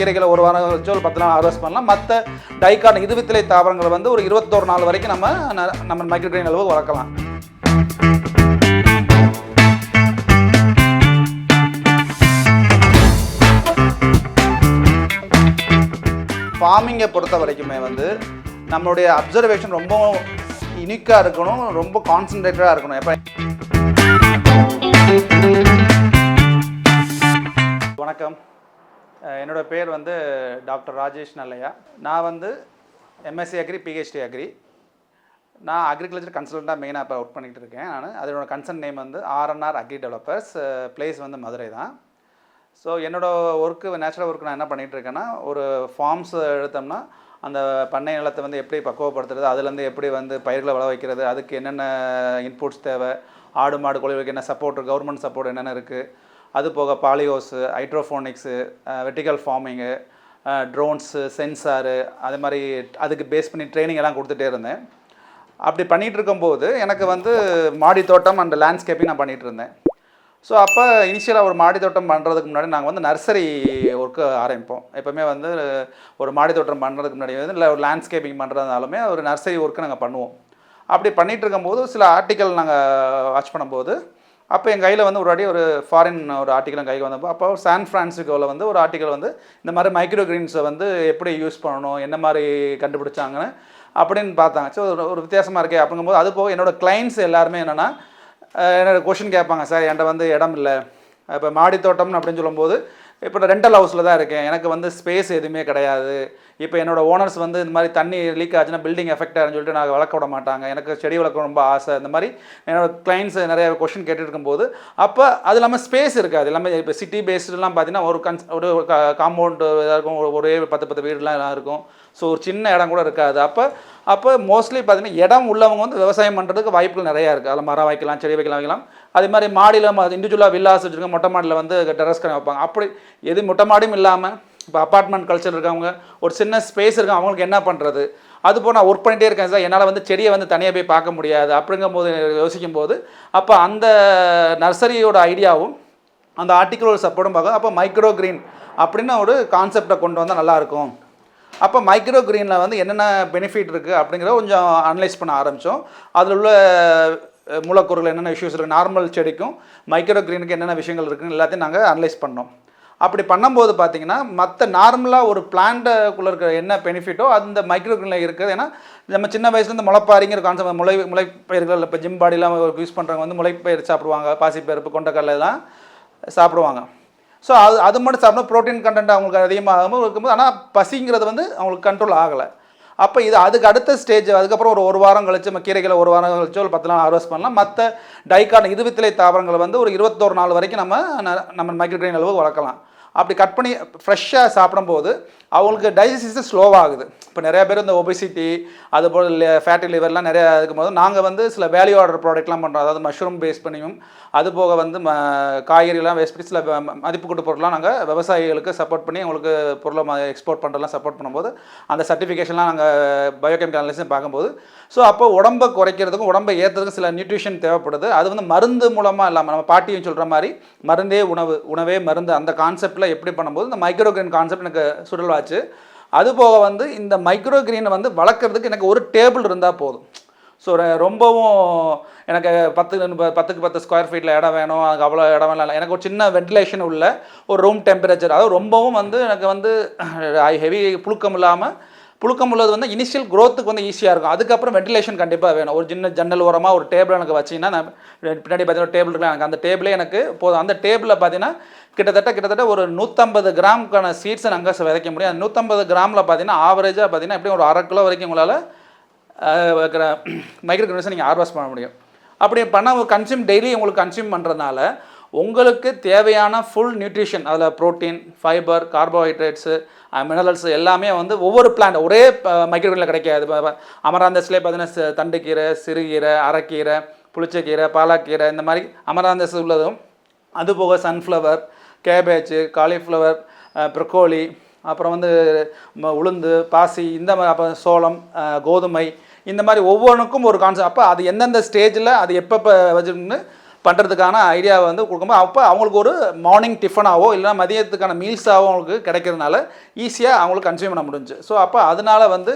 கீரைகளை ஒரு வாரம் வச்சு ஒரு 10 நாள் ஹார்வெஸ்ட் பண்ணலாம். மற்ற டைகார்டன் இருவித்திலை தாவரங்களை வந்து ஒரு 21 நாள் வரைக்கும் நம்ம மைக்ரோ கிரீன் அளவு வளர்க்கலாம். ஃபார்மிங்கை பொறுத்த வரைக்குமே வந்து நம்மளுடைய அப்சர்வேஷன் ரொம்ப யூனிக்காக இருக்கணும், ரொம்ப கான்சன்ட்ரேட்டடாக இருக்கணும். எப்போ வணக்கம், என்னோடய பேர் வந்து டாக்டர் ராஜேஷ் நல்லையா. நான் வந்து எம்எஸ்சி அக்ரி, பிஹெச்டி அக்ரி. நான் அக்ரிகல்ச்சர் கன்சல்டண்ட்டாக மெயினாக இப்போ ஒர்க் பண்ணிகிட்டு இருக்கேன். அதோட கன்சர்ன் நேம் வந்து ஆர்என்ஆர் அக்ரி டெவலப்பர்ஸ், பிளேஸ் வந்து மதுரை தான். ஸோ என்னோடய ஒர்க்கு, நேச்சுரல் ஒர்க்கு நான் என்ன பண்ணிகிட்ருக்கேன்னா, ஒரு ஃபார்ம்ஸ் எடுத்தோம்னா அந்த பண்ணை நிலத்தை வந்து எப்படி பக்குவப்படுத்துறது, அதுலேருந்து எப்படி வந்து பயிர்களை வள வைக்கிறது, அதுக்கு என்னென்ன இன்புட்ஸ் தேவை, ஆடு மாடு கோழிகளுக்கு என்ன சப்போர்ட், கவர்மெண்ட் சப்போர்ட் என்னென்ன இருக்குது, அது போக பாலியோஸு, ஹைட்ரோஃபோனிக்ஸு, வெர்டிக்கல் ஃபார்மிங்கு, ட்ரோன்ஸு, சென்சாரு, அது மாதிரி அதுக்கு பேஸ் பண்ணி ட்ரைனிங் எல்லாம் கொடுத்துட்டே இருந்தேன். அப்படி பண்ணிகிட்டு இருக்கும்போது எனக்கு வந்து மாடி தோட்டம் அண்ட் லேண்ட்ஸ்கேப்பிங் நான் பண்ணிகிட்டு இருந்தேன். ஸோ அப்போ இனிஷியலாக ஒரு மாடி தோட்டம் பண்ணுறதுக்கு முன்னாடி நாங்கள் வந்து நர்சரி ஒர்க்கு ஆரம்பிப்போம். எப்போவுமே வந்து ஒரு மாடி தோட்டம் பண்ணுறதுக்கு முன்னாடி வந்து இல்லை ஒரு லேண்ட்ஸ்கேப்பிங் பண்ணுறதுனாலுமே ஒரு நர்சரி ஒர்க்கு நாங்கள் பண்ணுவோம். அப்படி பண்ணிகிட்டு இருக்கும்போது சில ஆர்டிக்கல் நாங்கள் வாட்ச் பண்ணும்போது அப்போ என் கையில் வந்து ஒரு வாட்டி ஒரு ஃபாரின் ஒரு ஆர்டிக்கல் கையில் வந்தப்போ அப்போ சான் ஃப்ரான்சிஸ்கோவில் வந்து ஒரு ஆர்டிக்கல் வந்து இந்த மாதிரி மைக்ரோ கிரீன்ஸை வந்து எப்படி யூஸ் பண்ணணும், என்ன மாதிரி கண்டுபிடிச்சாங்கன்னு அப்படின்னு பார்த்தாங்க. ஸோ ஒரு வித்தியாசமாக இருக்கே அப்படிங்கும்போது அது போக என்னோடய கிளைண்ட்ஸ் எல்லாருமே என்னென்னா என்னோட கொஷின் கேட்பாங்க, சார் என்கிட்ட வந்து இடம் இல்லை, இப்போ மாடி தோட்டம்னு அப்படின்னு சொல்லும்போது இப்போ நான் ரெண்டல் ஹவுஸில் தான் இருக்கேன், எனக்கு வந்து ஸ்பேஸ் எதுவுமே கிடையாது, இப்போ என்னோடய ஓனர்ஸ் வந்து இந்த மாதிரி தண்ணி லீக் ஆச்சுன்னா பில்டிங் எஃபெக்ட் ஆகுன்னு சொல்லிட்டு நான் வளர்க்க விட மாட்டாங்க, எனக்கு செடி வளர்க்க ரொம்ப ஆசை, இந்த மாதிரி என்னோடய கிளைண்ட்ஸ் நிறைய கொஷின் கேட்டுட்டு இருக்கும்போது அப்போ அது இல்லாமல் ஸ்பேஸ் இருக்காது. எல்லாமே இப்போ சிட்டி பேஸ்டுலாம் பார்த்தீங்கன்னா ஒரு காம்பவுண்டு இதாக இருக்கும், ஒரே 10 வீடுலாம் இருக்கும். ஸோ ஒரு சின்ன இடம் கூட இருக்காது. அப்போ மோஸ்ட்லி பார்த்தீங்கன்னா இடம் உள்ளவங்க வந்து விவசாயம் பண்ணுறதுக்கு வாய்ப்புகள் நிறையா இருக்குது. அதில் மரம் வைக்கலாம், செடி வைக்கலாம். அதே மாதிரி மாடியில் இண்டிவிஜுவலாக வில்லாஸ் வச்சுருக்கோம், மொட்டை மாடியில் வந்து டெரஸ் கடை வைப்பாங்க. அப்படி எது மொட்டை மாடியும் இல்லாமல் இப்போ அப்பார்ட்மெண்ட் கல்ச்சர் இருக்கவங்க ஒரு சின்ன ஸ்பேஸ் இருக்கும், அவங்களுக்கு என்ன பண்ணுறது, அது போல் நான் ஒர்க் பண்ணிகிட்டே இருக்கேன் சார், என்னால் வந்து செடியை வந்து தனியாக போய் பார்க்க முடியாது அப்படிங்கும்போது யோசிக்கும் போது அப்போ அந்த நர்சரியோட ஐடியாவும் அந்த ஆர்டிக்கலோட சப்போர்ட்டும் பார்க்க அப்போ மைக்ரோ கிரீன் அப்படின்னு ஒரு கான்செப்டை கொண்டு வந்தால் நல்லாயிருக்கும். அப்போ மைக்ரோ கிரீனில் வந்து என்னென்ன பெனிஃபிட் இருக்குது அப்படிங்கிறத கொஞ்சம் அனலைஸ் பண்ண ஆரம்பித்தோம். அதில் உள்ள மூலக்கூறுகள் என்னென்ன இஷ்யூஸ் இருக்குது, நார்மல் செடிக்கும் மைக்ரோ கிரீனுக்கு என்னென்ன விஷயங்கள் இருக்குதுன்னு எல்லாத்தையும் நாங்கள் அனலைஸ் பண்ணோம். அப்படி பண்ணும்போது பார்த்திங்கன்னா மற்ற நார்மலாக ஒரு பிளான்ட்டுக்குள்ளே இருக்கிற என்ன பெனிஃபிட்டோ அந்த மைக்ரோ கிரீனில் இருக்குது. ஏன்னா நம்ம சின்ன வயசுலேருந்து முளைப்பாரிங்கிற கான்செப்ட், முளைப்பயிர்கள் இப்போ ஜிம் பாடிலாம் யூஸ் பண்ணுறவங்க வந்து முளைப்பயிர் சாப்பிடுவாங்க, பாசிப்பருப்பு, கொண்டக்கடலை தான் சாப்பிடுவாங்க. ஸோ அது மட்டும் சாப்பிட்டா ப்ரோட்டீன் கண்டென்ட் அவங்களுக்கு அதிகமாகாமல் இருக்கும்போது ஆனால் பசிங்கிறது வந்து அவங்களுக்கு கண்ட்ரோல் ஆகலை. அப்போ இது அதுக்கு அடுத்த ஸ்டேஜ், அதுக்கப்புறம் ஒரு வாரம் கழிச்சு நம்ம கீரைகளை ஒரு வாரம் கழிச்சு ஒரு 10 நாள் ஹார்வெஸ்ட் பண்ணலாம். மற்ற டைகார்டன் இருவித்திலை தாவரங்களை வந்து ஒரு 21 நாள் வரைக்கும் நம்ம மைக்ரோ கிரீன் அளவு வளர்க்கலாம். அப்படி கட் பண்ணி ஃப்ரெஷ்ஷாக சாப்பிடும்போது அவங்களுக்கு டைஜஸ்டிஸ் ஸ்லோவாகுது. இப்போ நிறையா பேர் இந்த ஒபிசிட்டி அதுபோல் ஃபேட்டி லிவர்லாம் நிறையா இருக்கும்போது நாங்கள் வந்து சில வேல்யூ ஆர்டர் ப்ராடக்ட்லாம் பண்ணுறோம். அதாவது மஷ்ரூம் பேஸ் பண்ணியும் அது போக வந்து காய்கறிலாம் வேஸ்ட் பண்ணி சில மதிப்பு கூட்டு பொருட்லாம் நாங்கள் விவசாயிகளுக்கு சப்போர்ட் பண்ணி அவங்களுக்கு பொருளை எக்ஸ்போர்ட் பண்ணுறதுலாம் சப்போர்ட் பண்ணும்போது அந்த சர்டிஃபிகேஷன்லாம் நாங்கள் பயோகெமிக்கல் அனலிசிஸ் பார்க்கும்போது ஸோ அப்போ உடம்பை குறைக்கிறதுக்கும் உடம்பை ஏற்றுறதுக்கும் சில நியூட்ரிஷன் தேவைப்படுது. அது வந்து மருந்து மூலமாக இல்லாமல் நம்ம பாட்டியும் சொல்கிற மாதிரி மருந்தே உணவே மருந்து அந்த கான்செப்டில் எப்படி பண்ணும்போது இந்த மைக்ரோ கிரீன் கான்செப்ட் எனக்கு சுடலாச்சு. அதுபோக வந்து இந்த மைக்ரோ கிரீனை வந்து வளர்க்குறதுக்கு எனக்கு ஒரு டேபிள் இருந்தால் போதும். ஸோ ரொம்பவும் எனக்கு 10க்கு 10 ஸ்கொயர் ஃபீட்டில் இடம் வேணும், அதுக்கு அவ்வளோ இடம் வேணும், எனக்கு ஒரு சின்ன வென்டிலேஷன் உள்ள ஒரு ரூம் டெம்பரேச்சர், அதாவது ரொம்பவும் வந்து எனக்கு வந்து ஹெவி புழுக்கம் இல்லாமல், புழுக்கம் உள்ளது வந்து இனிஷியல் க்ரோத்துக்கு வந்து ஈஸியாக இருக்கும். அதுக்கப்புறம் வென்டிலேஷன் கண்டிப்பாக வேணும். ஒரு சின்ன ஜன்னல் ஓரமாக ஒரு டேபிள் எனக்கு வச்சிங்கன்னா, நான் பின்னாடி பார்த்தீங்கன்னா டேபிள் இருக்கலாம், எனக்கு அந்த டேபிளே எனக்கு போதும். அந்த டேபிளில் பார்த்தீங்கன்னா கிட்டத்தட்ட ஒரு 150 கிராமுக்கான சீட்ஸை நாங்கள் விதைக்க முடியும். அந்த 150 கிராமில் பார்த்தீங்கன்னா ஆவரேஜாக பார்த்தீங்கன்னா எப்படியும் ஒரு 1/2 கிலோ வரைக்கும் உங்களால் வைக்கிற மைக்ரோ கிரீன்ஸை நீங்கள் ஹார்வெஸ்ட் பண்ண முடியும். அப்படி பண்ண டெய்லி உங்களுக்கு கன்சியூம் பண்ணுறதுனால உங்களுக்கு தேவையான ஃபுல் நியூட்ரிஷன், அதில் ப்ரோட்டீன், ஃபைபர், கார்போஹைட்ரேட்ஸு, மினரல்ஸ் எல்லாமே வந்து ஒவ்வொரு பிளான்ட் ஒரே மைக்ரோ கிரீனில் கிடைக்காது. அமராந்தஸ்லேயே பார்த்தீங்கன்னா தண்டுக்கீரை, சிறுகீரை, அரைக்கீரை, புளிச்சக்கீரை, பாலாக்கீரை, இந்த மாதிரி அமராந்தஸ் உள்ளதும், அதுபோக சன்ஃப்ளவர், கேபேஜ், காலிஃப்ளவர், ப்ரொக்கோலி, அப்புறம் வந்து உளுந்து, பாசி, இந்த மாதிரி அப்புறம் சோளம், கோதுமை, இந்த மாதிரி ஒவ்வொன்றுக்கும் ஒரு கான்செப்ட். அப்போ அது எந்தெந்த ஸ்டேஜில் அது எப்பப்போ வச்சுன்னு பண்ணுறதுக்கான ஐடியாவை வந்து கொடுக்கும்போது அப்போ அவங்களுக்கு ஒரு மார்னிங் டிஃபனாவோ இல்லைனா மதியத்துக்கான மீல்ஸாவோ அவங்களுக்கு கிடைக்கிறதுனால ஈஸியாக அவங்களுக்கு கன்சியூம் பண்ண முடிஞ்சு. ஸோ அப்போ அதனால் வந்து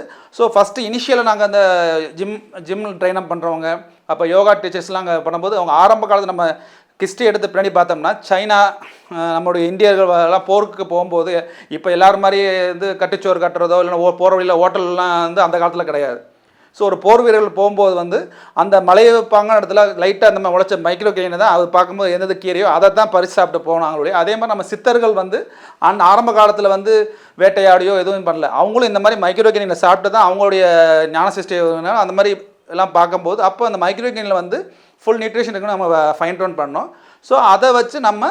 ஃபஸ்ட்டு இனிஷியலாக நாங்கள் அந்த ஜிம் ட்ரெயின் அப் பண்ணுறவங்க அப்போ யோகா டீச்சர்ஸ்லாம் அங்கே பண்ணும்போது அவங்க ஆரம்ப காலத்தில் நம்ம ஹிஸ்ட்ரி எடுத்து பின்னாடி பார்த்தோம்னா சைனா நம்மளுடைய இந்தியர்கள் எல்லாம் போருக்கு போகும்போது இப்போ எல்லோரும் மாதிரி வந்து கட்டுச்சோறு கட்டுறதோ இல்லைன்னா போகிற வழியில் ஹோட்டல்லாம் வந்து அந்த காலத்தில் கிடையாது. ஸோ ஒரு போர் வீரர்கள் போகும்போது வந்து அந்த மலையப்பாங்க இடத்துல லைட்டாக அந்த மாதிரி உழைச்ச மைக்ரோ கிரெயினை தான் அது பார்க்கும்போது எந்தது கீரையோ அதை தான் பறித்து சாப்பிட்டு போனாங்களே. அதே மாதிரி நம்ம சித்தர்கள் வந்து ஆரம்ப காலத்தில் வந்து வேட்டையாடியோ எதுவும் பண்ணல, அவங்களும் இந்த மாதிரி மைக்ரோ கிரெயினை சாப்பிட்டு தான் அவங்களுடைய ஞானசிஷ்டி அந்த மாதிரி எல்லாம் பார்க்கும்போது அப்போ அந்த மைக்ரோ கிரெயினில் வந்து ஃபுல் நியூட்ரிஷன் இருக்குன்னு நம்ம ஃபைண்ட் அவுட் பண்ணோம். ஸோ அதை வச்சு நம்ம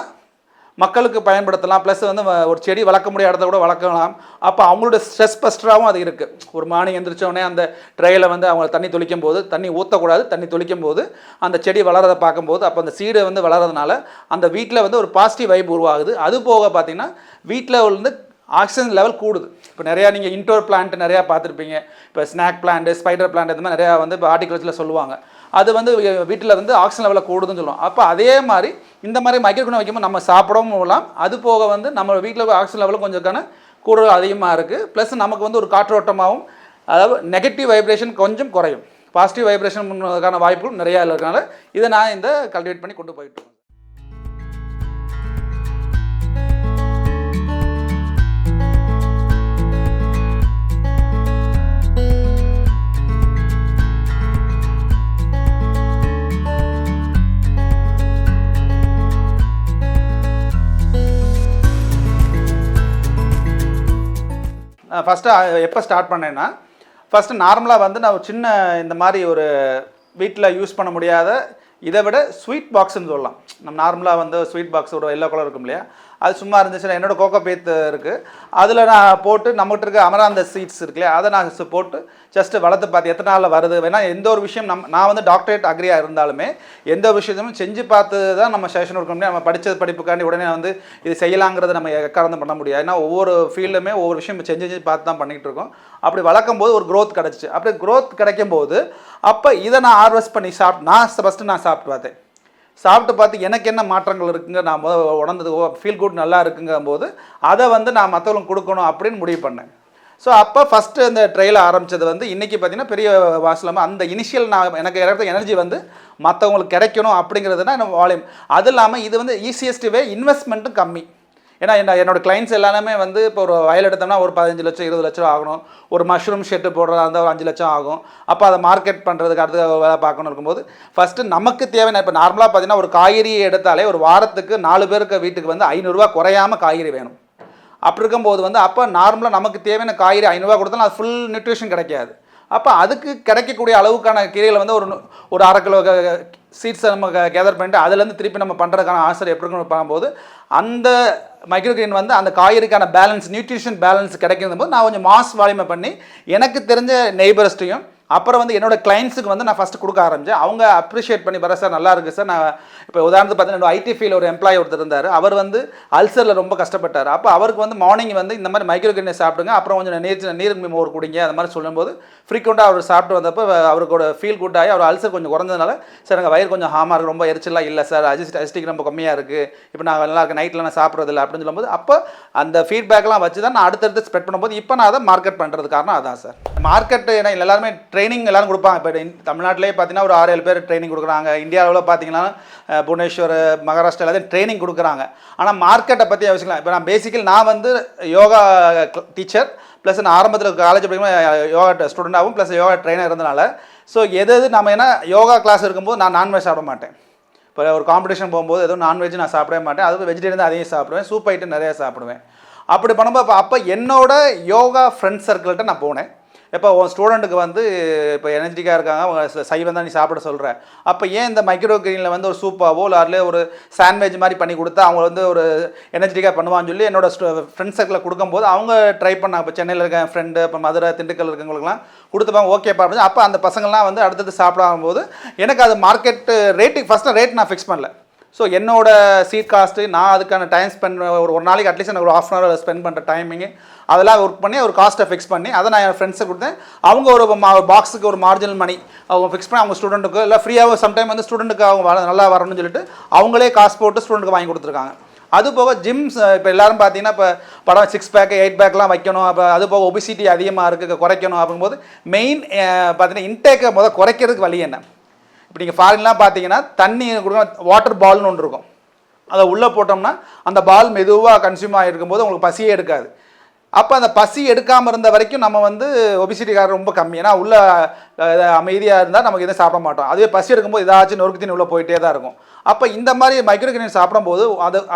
மக்களுக்கு பயன்படுத்தலாம். ப்ளஸ் வந்து ஒரு செடி வளர்க்க முடியாத இடத்த கூட வளர்க்கலாம். அப்போ அவங்களோட ஸ்ட்ரெஸ் பஸ்டராகவும் அது இருக்குது. ஒரு மார்னிங் எந்திரிச்சோடனே அந்த ட்ரையில் வந்து அவங்க தண்ணி தொளிக்கும் போது தண்ணி ஊற்றக்கூடாது, தண்ணி தொளிக்கும் போது அந்த செடி வளரதை பார்க்கும்போது அப்போ அந்த சீடை வந்து வளரதுனால அந்த வீட்டில் வந்து ஒரு பாசிட்டிவ் வைப் உருவாகுது. அது போக பார்த்திங்கன்னா வீட்டில் வந்து ஆக்சிஜன் லெவல் கூடுது. இப்போ நிறையா நீங்கள் இன்டோர் பிளான்ட் நிறையா பார்த்துருப்பீங்க. இப்போ ஸ்நாக் பிளான்ட், ஸ்பைடர் பிளான்ட் இந்த மாதிரி நிறையா வந்து இப்போ ஹார்டிகல்ச்சரில் சொல்லுவாங்க. அது வந்து வீட்டில் வந்து ஆக்சிஜன் லெவலில் கூடுதுன்னு சொல்லுவோம். அப்போ அதே மாதிரி இந்த மாதிரி மைக்ரோகிரீன் வைக்கும்போது நம்ம சாப்பிடவும் போகலாம். அது போக வந்து நம்ம வீட்டில் ஆக்சிஜன் லெவலும் கொஞ்சம் கூடுதல் அதிகமாக இருக்குது. ப்ளஸ் நமக்கு வந்து ஒரு காற்றோட்டமாகவும் அதாவது நெகட்டிவ் வைப்ரேஷன் கொஞ்சம் குறையும், பாசிட்டிவ் வைப்ரேஷன் பண்ணுறதுக்கான வாய்ப்புகள் நிறையா இருக்கிறதுனால இதை நான் இந்த கல்டிவேட் பண்ணி கொண்டு போயிட்டு ஃபஸ்ட்டு எப்போ ஸ்டார்ட் பண்ணேன்னா ஃபஸ்ட்டு நார்மலாக வந்து நான் ஒரு சின்ன இந்த மாதிரி ஒரு வீட்டில் யூஸ் பண்ண முடியாத இதை விட ஸ்வீட் பாக்ஸ்ன்னு சொல்லலாம். நம்ம நார்மலாக வந்து ஸ்வீட் பாக்ஸ் ஒரு எல்லோ கலர் இருக்கும் இல்லையா, அது சும்மா இருந்துச்சுன்னா என்னோடய கோகோ பேத்து இருக்குது, அதில் நான் போட்டு நம்மகிட்ட இருக்க அமராந்த சீட்ஸ் இருக்கு இல்லையா அதை நான் போட்டு ஜஸ்ட்டு வளர்த்து பார்த்து எத்தனை நாளில் வருது. வேணால் எந்த ஒரு விஷயம் நான் வந்து டாக்டரேட் அக்ரியாக இருந்தாலுமே எந்த விஷயத்தையும் செஞ்சு பார்த்து தான் நம்ம செஷன் கொடுக்க முடியும். நம்ம படித்த படிப்புக்காண்டி உடனே வந்து இது செய்யலாங்கிறத நம்ம எக்காரணம் பண்ண முடியாது. ஏன்னா ஒவ்வொரு ஃபீல்டுமே ஒவ்வொரு விஷயம் செஞ்சு பார்த்து தான் பண்ணிகிட்டு இருக்கோம். அப்படி வளர்க்கும் போது ஒரு க்ரோத் கிடச்சிச்சு. அப்படி க்ரோத் கிடைக்கும் போது அப்போ இதை நான் ஹார்வெஸ்ட் பண்ணி ஃபஸ்ட்டு நான் சாப்பிட்டு பார்த்தேன். சாப்பிட்டு பார்த்து எனக்கு என்ன மாற்றங்கள் இருக்குங்க நான் உணர்ந்தது ஃபீல் குட் நல்லா இருக்குங்கும் போது அதை வந்து நான் மற்றவங்களுக்கு கொடுக்கணும் அப்படின்னு முடிவு பண்ணேன். ஸோ அப்போ ஃபஸ்ட்டு அந்த ட்ரெயில் ஆரம்பித்தது வந்து இன்றைக்கி பார்த்திங்கன்னா பெரிய வாசலமாக அந்த இனிஷியல் நான் எனக்கு இருக்கிற எனர்ஜி வந்து மற்றவங்களுக்கு கிடைக்கணும் அப்படிங்கிறதுனா நம்ம வால்யூம். அது இல்லாமல் இது வந்து ஈஸியஸ்ட் வே, இன்வெஸ்ட்மெண்ட்டும் கம்மி. ஏன்னா என்னோடய கிளைண்ட்ஸ் எல்லாமே வந்து இப்போ ஒரு வயல் எடுத்தோம்னா ஒரு 15 லட்சம் 20 லட்சம் ஆகணும். ஒரு மஷ்ரூம் ஷெட்டு போடுறதா இருந்தால் ஒரு 5 லட்சம் ஆகும். அப்போ அதை மார்க்கெட் பண்ணுறதுக்கு அடுத்து வேலை பார்க்கணும் இருக்கும்போது ஃபஸ்ட்டு நமக்கு தேவையான இப்போ நார்மலாக பார்த்தீங்கன்னா ஒரு காய்கறியை எடுத்தாலே ஒரு வாரத்துக்கு 4 பேருக்கு வீட்டுக்கு வந்து 500 ரூபா குறையாமல் காய்கறி வேணும். அப்படி இருக்கும்போது வந்து அப்போ நார்மலாக நமக்கு தேவையான காய்கறி 500 ரூபா கொடுத்தாலும் அது ஃபுல் நியூட்ரிஷன் கிடைக்காது. அப்போ அதுக்கு கிடைக்கக்கூடிய அளவுக்கான கீரையில் வந்து ஒரு 1/2 கிலோ சீட்ஸை நம்ம கேதர் பண்ணிட்டு அதுலேருந்து திருப்பி நம்ம பண்ணுறதுக்கான ஆசை எப்படி இருக்குன்னு பண்ணும்போது அந்த மைக்ரோகிரீன் வந்து அந்த காய்கறிக்கான பேலன்ஸ், நியூட்ரிஷன் பேலன்ஸ் கிடைக்கிறது போது நான் கொஞ்சம் மாஸ் வால்யூமை பண்ணி எனக்கு தெரிஞ்ச நெய்பர்ஸ்ட்டையும் அப்புறம் வந்து என்னோடய கிளைண்ட்ஸுக்கு வந்து நான் ஃபஸ்ட்டு கொடுக்க ஆரம்பித்தேன். அவங்க அப்ரிஷியேட் பண்ணி வர சார் நல்லா இருக்குது சார். நான் இப்போ உதாரணத்துக்கு பார்த்தீங்கன்னா ஐடி ஃபீல்டு ஒரு எம்ப்ளாயி ஒருத்தர் இருந்தார். அவர் வந்து அல்சரில் ரொம்ப கஷ்டப்பட்டார். அப்போ அவருக்கு வந்து மார்னிங் வந்து இந்த மாதிரி மைக்ரோகிரீனை சாப்பிடுங்க, அப்புறம் கொஞ்சம் நீர் மோர் குடிங்க, அந்த மாதிரி சொல்லும்போது ஃப்ரீக்வெண்ட்டாக அவர் சாப்பிட்டு வந்தப்போ அவருக்கோட ஃபீல் குட் ஆகி அவர் அல்சர் கொஞ்சம் குறைஞ்சதுனால சார் எங்கள் வயிறு கொஞ்சம் ஹாமாக இருக்குது, ரொம்ப எரிச்சலாக இல்லை சார், அஜிஸ்டிக் ரொம்ப கம்மியாக இருக்குது, இப்போ நான் நல்லா இருக்கு, நைட்டில் நான் சாப்பிட்றதில்லை அப்படின்னு சொல்லும்போது அப்போ அந்த ஃபீட்பேக்லாம் வச்சு தான் நான் அடுத்தடுத்து ஸ்ப்ரெட் பண்ணும்போது இப்போ நான் அதை மார்க்கெட் பண்ணுறது காரணம் அதான் சார். மார்க்கெட்டு ஏன்னா எல்லாருமே ட்ரைனிங் எல்லோரும் கொடுப்பாங்க. இப்போ தமிழ்நாட்டிலே பார்த்தீங்கன்னா ஒரு 6-7 பேர் ட்ரைனிங் கொடுக்குறாங்க. இந்தியாவில் பார்த்தீங்கன்னா புவனேஸ்வர், மகாராஷ்டிரா எல்லாத்தையும் ட்ரைனிங் கொடுக்குறாங்க. ஆனால் மார்க்கெட்டை பற்றி யோசிக்கலாம். இப்போ நான் வந்து யோகா டீச்சர் ப்ளஸ் நான் ஆரம்பத்தில் காலேஜ் படிக்கும்போது யோகா ஸ்டூடெண்டாகவும் ப்ளஸ் யோகா ட்ரைனர் இருந்தனால ஸோ எது நம்ம ஏன்னா யோகா கிளாஸ் இருக்கும்போது நான் நான்வெஜ் சாப்பிட மாட்டேன். இப்போ ஒரு காம்படிஷன் போகும்போது எதுவும் நான்வெஜ் நான் சாப்பிடவே மாட்டேன். அதுவும் வெஜிடேரியன் தான் அதையும் சாப்பிடுவேன், சூப் ஐட்டம் நிறையா சாப்பிடுவேன். அப்படி பண்ணும்போது அப்போ என்னோட யோகா ஃப்ரெண்ட்ஸ் சர்க்கிள்கிட்ட நான் போனேன். இப்போ உன் ஸ்டூடெண்ட்டுக்கு வந்து இப்போ எனர்ஜிக்காக இருக்காங்க, அவங்க சைவம் தான் நீ சாப்பிட சொல்கிற, அப்போ ஏன் இந்த மைக்ரோ கிரீனில் வந்து ஒரு சூப்பாவோ இல்லை அதில் ஒரு சாண்ட்விச் மாதிரி பண்ணி கொடுத்தா அவங்க வந்து ஒரு எனர்ஜிக்காக பண்ணுவான்னு சொல்லி என்னோட ஃப்ரெண்ட்ஸ் சர்க்கிளில் கொடுக்கும்போது அவங்க ட்ரை பண்ணாங்க. இப்போ சென்னையில் இருக்க ஃப்ரெண்டு, இப்போ மதுரை, திண்டுக்கல் இருக்கவங்களுக்குலாம் கொடுத்துப்பாங்க. ஓகேப்பா அப்படின்னு அப்போ அந்த பசங்கள்லாம் வந்து அடுத்தது சாப்பிடாகும்போது எனக்கு அது மார்க்கெட் ரேட்டுக்கு ஃபஸ்ட்டு ரேட் நான் ஃபிக்ஸ் பண்ணல. ஸோ என்னோட சீட் காஸ்ட்டு நான் அதுக்கான டைம் ஸ்பெண்ட் ஒரு நாளைக்கு அட்லீஸ்ட் எனக்கு ஒரு ½ hour ஸ்பெண்ட் பண்ணுற டைமிங்கு அதெல்லாம் ஒர்க் பண்ணி ஒரு காஸ்ட்டை ஃபிக்ஸ் பண்ணி அதை நான் என் ஃப்ரெண்ட்ஸை கொடுத்தேன். அவங்க ஒரு பாக்ஸுக்கு ஒரு மார்ஜினல் மணி அவங்க ஃபிக்ஸ் பண்ணி அவங்க ஸ்டூடெண்ட்டுக்கு இல்லை ஃப்ரீயாக சம்டைம் வந்து ஸ்டூடெண்ட்டுக்கு அவங்க நல்லா வரணும்னு சொல்லிட்டு அவங்களே காசு போட்டு ஸ்டூடெண்ட்டுக்கு வாங்கி கொடுத்துருக்காங்க. அது போக ஜிம்ஸ் இப்போ எல்லோரும் பார்த்தீங்கன்னா இப்போ படம் 6 பேக் 8 பேக்லாம் வைக்கணும். அப்போ அது போக ஒபிசிட்டி அதிகமாக இருக்குது குறைக்கணும் அப்படிங்கும்போது மெயின் பார்த்தீங்கன்னா இன்டேக்கை குறைக்கிறதுக்கு வழி என்ன? இப்போ நீங்கள் ஃபாரின்லாம் பார்த்தீங்கன்னா தண்ணி கொடுக்க வாட்டர் பால்னு ஒன்று இருக்கும். அதை உள்ளே போட்டோம்னா அந்த பால் மெதுவாக கன்சியூம் ஆகிருக்கும்போது உங்களுக்கு பசியே எடுக்காது. அப்போ அந்த பசி எடுக்காமல் இருந்த வரைக்கும் நம்ம வந்து ஒபிசிட்டிக்காரர் ரொம்ப கம்மி. ஏன்னா உள்ள அமைதியாக இருந்தால் நமக்கு எதுவும் சாப்பிட மாட்டோம். அதுவே பசி எடுக்கும்போது ஏதாச்சும் நொறுக்கு தண்ணி உள்ளே போயிட்டே தான் இருக்கும். அப்போ இந்த மாதிரி மைக்ரோகிரீன் சாப்பிடும்போது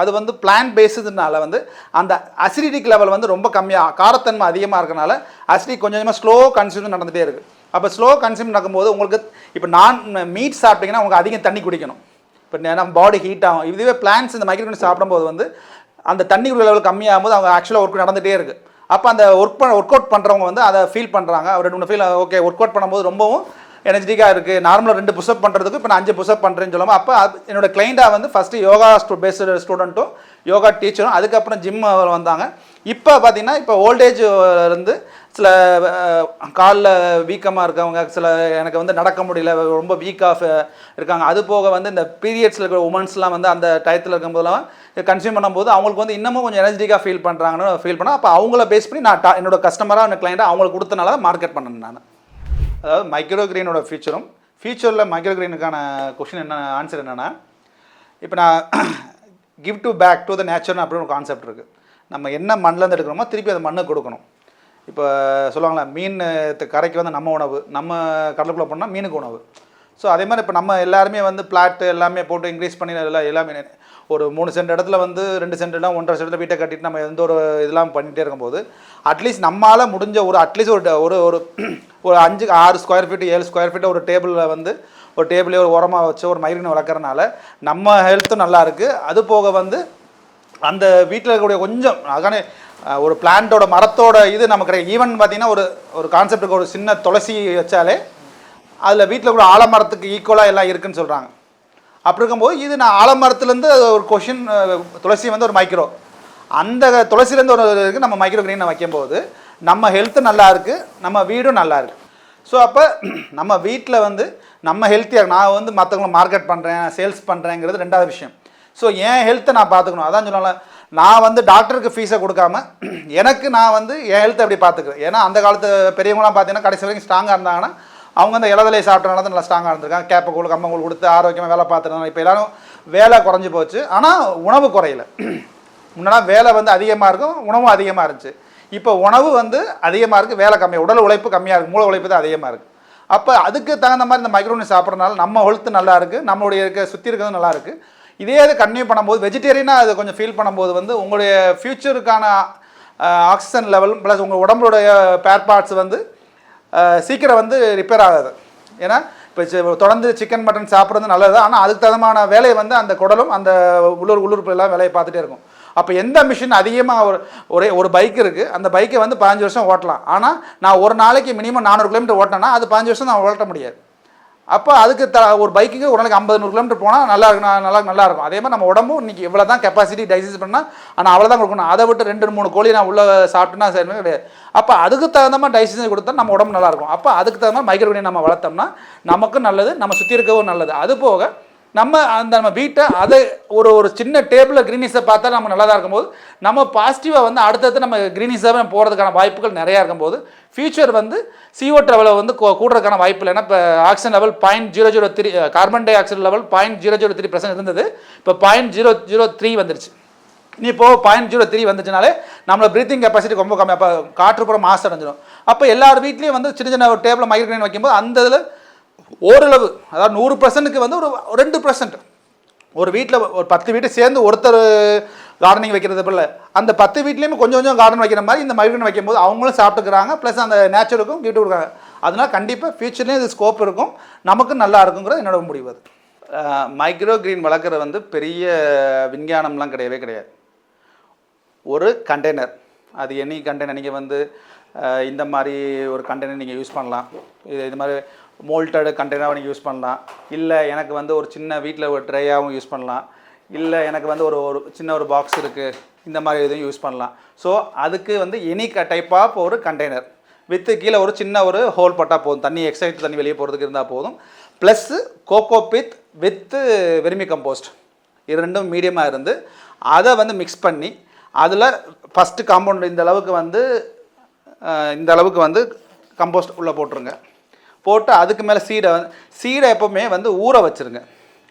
அது வந்து பிளான்ட் பேஸ்டுனால வந்து அந்த அசிடிக் லெவல் வந்து ரொம்ப கம்மியாக காரத்தன்மை அதிகமாக இருக்கனால அசிடிக் கொஞ்சம் கொஞ்சமாக ஸ்லோ கன்சியூம் நடந்துகிட்டே இருக்குது. அப்போ ஸ்லோ கன்சியூம் நடக்கும்போது உங்களுக்கு இப்போ மீட் சாப்பிட்டிங்கன்னா உங்களுக்கு அதிகம் தண்ணி குடிக்கணும். இப்போ நம்ம பாடி ஹீட் ஆகும். இதுவே பிளான்ட்ஸ் இந்த மைக்ரோகிரீன் சாப்பிடும்போது வந்து அந்த தண்ணி லெவல் கம்மியாகும் போது அவங்க ஆக்சுவலாக ஒர்க் நடந்துகிட்டே இருக்குது. அப்போ அந்த ஒர்க் அவுட் பண்ணுறவங்க வந்து அதை ஃபீல் பண்ணுறாங்க. அவர் 2 ஃபீல் ஓகே ஒர்க் அவுட் பண்ணும்போது ரொம்பவும் எனர்ஜெட்டிக்காக இருக்குது. நார்மலாக 2 புஷ்அப் பண்ணுறதுக்கு இப்போ நான் 5 புஷ்அப் பண்ணுறேன்னு சொல்லாமல் அப்போ என்னோடய கிளைண்டாக வந்து ஃபஸ்ட்டு யோகா பேஸ்டு ஸ்டூடெண்ட்டும் யோகா டீச்சரும் அதுக்கப்புறம் ஜிம் வந்தாங்க. இப்போ பார்த்தீங்கன்னா இப்போ ஓல்டேஜ் இருந்து சில காலில் வீக்கமாக இருக்கவங்க சில எனக்கு வந்து நடக்க முடியல ரொம்ப வீக்காக இருக்காங்க. அது போக வந்து இந்த பீரியட்ஸில் இருக்கிற உமன்ஸ்லாம் வந்து அந்த டயத்தில் இருக்கும்போதெல்லாம் கன்சியூம் பண்ணும்போது அவங்களுக்கு வந்து இன்னமும் கொஞ்சம் எனர்ஜெட்டிக்காக ஃபீல் பண்ணுறாங்கன்னு ஃபீல் பண்ணால் அப்போ அவங்கள பேஸ் பண்ணி நான் என்னோட கஸ்டமராக அந்த கிளைண்ட்டாக அவங்களுக்கு கொடுத்தனால தான் மார்க்கெட் பண்ணேன் நான். அதாவது மைக்ரோகிரீனோட ஃபியூச்சரில் மைக்ரோகிரீனுக்கான கொஷின் என்ன ஆன்சர் என்னென்னா இப்போ நான் give to back to the நேச்சர்னு அப்படின்னு ஒரு கான்செப்ட் இருக்குது. நம்ம என்ன மண்ணிலேருந்து எடுக்கிறோமோ திருப்பி அதை மண்ணை கொடுக்கணும். இப்போ சொல்லுவாங்களா மீன் கரைக்கு வந்து நம்ம உணவு, நம்ம கடலுக்குள்ளே போனால் மீனுக்கு உணவு. ஸோ அதே மாதிரி இப்போ நம்ம எல்லாருமே வந்து பிளாட்டு எல்லாமே போட்டு இன்க்ரீஸ் பண்ணி எல்லாமே ஒரு 3 சென்ட் இடத்துல வந்து 2 சென்ட்லாம் 1.5 சென்ட்டில் வீட்டை கட்டிட்டு நம்ம எந்த ஒரு இதெல்லாம் பண்ணிகிட்டே இருக்கும்போது அட்லீஸ்ட் நம்மளால் முடிஞ்ச ஒரு அட்லீஸ்ட் ஒரு 5-6 ஸ்கொயர் ஃபீட் 7 ஸ்கொயர் ஃபீட் ஒரு டேபிளில் வந்து ஒரு டேபிளே ஒரு உரமாக வச்சு ஒரு மயிரினை வளர்க்குறனால நம்ம ஹெல்த்தும் நல்லா இருக்குது. அது போக வந்து அந்த வீட்டில் இருக்கக்கூடிய கொஞ்சம் அதுக்கான ஒரு பிளான்ட்டோட மரத்தோட இது நமக்கு கிடைக்கும். ஈவன் பார்த்தீங்கன்னா ஒரு கான்செப்டுக்கு ஒரு சின்ன துளசி வச்சாலே அதில் வீட்டில் கூட ஆலமரத்துக்கு ஈக்குவலாக எல்லாம் இருக்குதுன்னு சொல்கிறாங்க. அப்படி இருக்கும்போது இது நான் ஆலமரத்துலேருந்து ஒரு கொஷின் துளசி வந்து ஒரு மைக்ரோ அந்த துளசிலேருந்து ஒரு இருக்குது நம்ம மைக்ரோ கிரீனை வைக்கும்போது நம்ம ஹெல்த்து நல்லா இருக்குது, நம்ம வீடும் நல்லா இருக்குது. ஸோ அப்போ நம்ம வீட்டில் வந்து நம்ம ஹெல்த்தியாக நான் வந்து மற்றவங்களை மார்க்கெட் பண்ணுறேன் சேல்ஸ் பண்ணுறேங்கிறது 2வது விஷயம். ஸோ என் ஹெல்த்தை நான் பார்த்துக்கணும். அதான் சொல்லலாம் நான் வந்து டாக்டருக்கு ஃபீஸை கொடுக்காம எனக்கு நான் வந்து என் ஹெல்த்தை அப்படி பார்த்துக்கிறேன். ஏன்னா அந்த காலத்து பெரியவங்களாம் பார்த்தீங்கன்னா கடைசி வரைக்கும் ஸ்ட்ராங்காக இருந்தாங்கன்னா அவங்க அந்த இலதலை சாப்பிட்டனால தான் நல்லா ஸ்ட்ராங்காக இருந்திருக்காங்க. கேப்பக்கூழ் கம்மங்கூழ் கொடுத்து ஆரோக்கியமாக வேலை பார்த்துருந்தாங்க. இப்போ எல்லோரும் வேலை குறைஞ்சி போச்சு, ஆனால் உணவு குறையல. முன்னெல்லாம் வேலை வந்து அதிகமாக இருக்கும், உணவும் அதிகமாக இருந்துச்சு. இப்போ உணவு வந்து அதிகமாக இருக்குது, வேலை கம்மியாக, உடல் உழைப்பு கம்மியாக இருக்குது, மூளை உழைப்பு தான் அதிகமாக இருக்குது. அப்போ அதுக்கு தகுந்த மாதிரி இந்த மைக்ரோனின் சாப்பிட்றதுனால நம்ம ஹெல்த்து நல்லா இருக்குது, நம்மளுடைய சுற்றி இருக்கிறது நல்லா இருக்குது. இதே இது கன்டினியூ பண்ணும்போது வெஜிடேரியனாக அது கொஞ்சம் ஃபீல் பண்ணும்போது வந்து உங்களுடைய ஃப்யூச்சருக்கான ஆக்சிஜன் லெவல் ப்ளஸ் உங்கள் உடம்புடைய பேர் பார்ட்ஸ் வந்து சீக்கிரம் வந்து ரிப்பேர் ஆகாது. ஏன்னா இப்போ தொடர்ந்து சிக்கன் மட்டன் சாப்பிட்றது நல்லது, ஆனால் அதுக்கு தகுந்தமான வேலையை வந்து அந்த குடலும் அந்த உள்ளுறுப்பு எல்லாம் வேலையை பார்த்துட்டே இருக்கும். அப்போ எந்த மிஷின் அதிகமாக ஒரு பைக் இருக்குது, அந்த பைக்கை வந்து 15 வருஷம் ஓட்டலாம். ஆனால் நான் ஒரு நாளைக்கு மினிமம் 400 கிலோமீட்டர் ஓட்டினேன்னா அது 15 வருஷம் நான் ஓட்ட முடியாது. அப்போ அதுக்கு ஒரு பைக்குக்கு ஒரு நாளைக்கு 50-100 கிலோமீட்டர் போனால் நல்லா இருக்கும். அதே மாதிரி நம்ம உடம்பும் இன்றைக்கி இவ்வளோ தான் கெப்பாசிட்டி டைஜஸ்ட் பண்ணால் ஆனால் அவ்வளோ தான் கொடுக்கணும். அதை விட்டு 2-3 கோழி நான் உள்ளே சாப்பிட்டுனா சரி கிடையாது. அப்போ அதுக்கு தகுந்த மாதிரி டைஜஷன் கொடுத்தா நம்ம உடம்பு நல்லாயிருக்கும். அப்போ அதுக்கு தகுந்த மாதிரி மைக்ரோகிரீன் நம்ம வளர்த்தோம்னா நமக்கும் நல்லது, நம்ம சுற்றி இருக்கவும் நல்லது. அது போக நம்ம வீட்டை அதை ஒரு சின்ன டேபிளில் க்ரீனிஸை பார்த்தா நம்ம நல்லா தான் இருக்கும்போது நம்ம பாசிட்டிவாக வந்து அடுத்தடுத்து நம்ம க்ரீனிஸாகவே போகிறதுக்கான வாய்ப்புகள் நிறையா இருக்கும்போது ஃபியூச்சர் வந்து CO2 லெவலை வந்து கூடுறதுக்கான வாய்ப்பு இல்லை. ஏன்னா இப்போ oxygen level 0.003 carbon di oxide level 0.003% இருந்தது, இப்போ 0.003 வந்துருச்சு. இப்போது 0.03 வந்துச்சுனாலே நம்மளோட ப்ரீத்திங் கெப்பாசிட்டி ரொம்ப கம்மி. அப்போ காற்றுப்புறம் மாசு அடைஞ்சிடும். அப்போ எல்லார் வீட்லேயும் வந்து சின்ன ஒரு டேபிளில் மைக்ரோகிரீன் வைக்கும்போது அந்த இதில் ஓரளவு அதாவது 100%க்கு வந்து ஒரு 2% ஒரு வீட்டில் ஒரு 10 வீட்டை சேர்ந்து ஒருத்தர் கார்டனிங் வைக்கிறது போல அந்த 10 வீட்லேயுமே கொஞ்சம் கொஞ்சம் கார்டன் வைக்கிற மாதிரி இந்த மைக்ரோகிரீன் வைக்கும்போது அவங்களும் சாப்பிட்டுக்கிறாங்க, ப்ளஸ் அந்த நேச்சருக்கும் கிஃப்ட் கொடுக்குறாங்க. அதனால் கண்டிப்பாக ஃபியூச்சர்லேயும் இது ஸ்கோப் இருக்கும், நமக்கும் நல்லா இருக்குங்கிறது என்னோட முடிவு. அது மைக்ரோகிரீன் வளர்க்குறது வந்து பெரிய விஞ்ஞானம்லாம் கிடையாது. ஒரு கண்டெய்னர், அது எனி கண்டெய்னர் நீங்கள் வந்து இந்த மாதிரி ஒரு கண்டெய்னர் நீங்கள் யூஸ் பண்ணலாம். இது மாதிரி மோல்டட் கண்டெய்னராகவும் நீங்கள் யூஸ் பண்ணலாம். இல்லை எனக்கு வந்து ஒரு சின்ன வீட்டில் ஒரு ட்ரேயாகவும் யூஸ் பண்ணலாம். இல்லை எனக்கு வந்து ஒரு ஒரு சின்ன ஒரு பாக்ஸ் இருக்குது, இந்த மாதிரி எதுவும் யூஸ் பண்ணலாம். ஸோ அதுக்கு வந்து எனி டைப் ஆஃப் ஒரு கண்டெய்னர் வித்து கீழே ஒரு சின்ன ஒரு ஹோல் போட்டால் போதும், தண்ணி எக்ஸைட் தண்ணி வெளியே போகிறதுக்கு இருந்தால் போதும். ப்ளஸ்ஸு கோகோபித் வித்து வெர்மி கம்போஸ்ட் இது ரெண்டும் மீடியமாக இருந்து அதை வந்து மிக்ஸ் பண்ணி அதில் ஃபஸ்ட்டு காம்பவுண்ட் இந்த அளவுக்கு வந்து கம்போஸ்ட் உள்ளே போட்டுருங்க. போட்டு அதுக்கு மேலே சீடை எப்போவுமே வந்து ஊற வச்சுருங்க.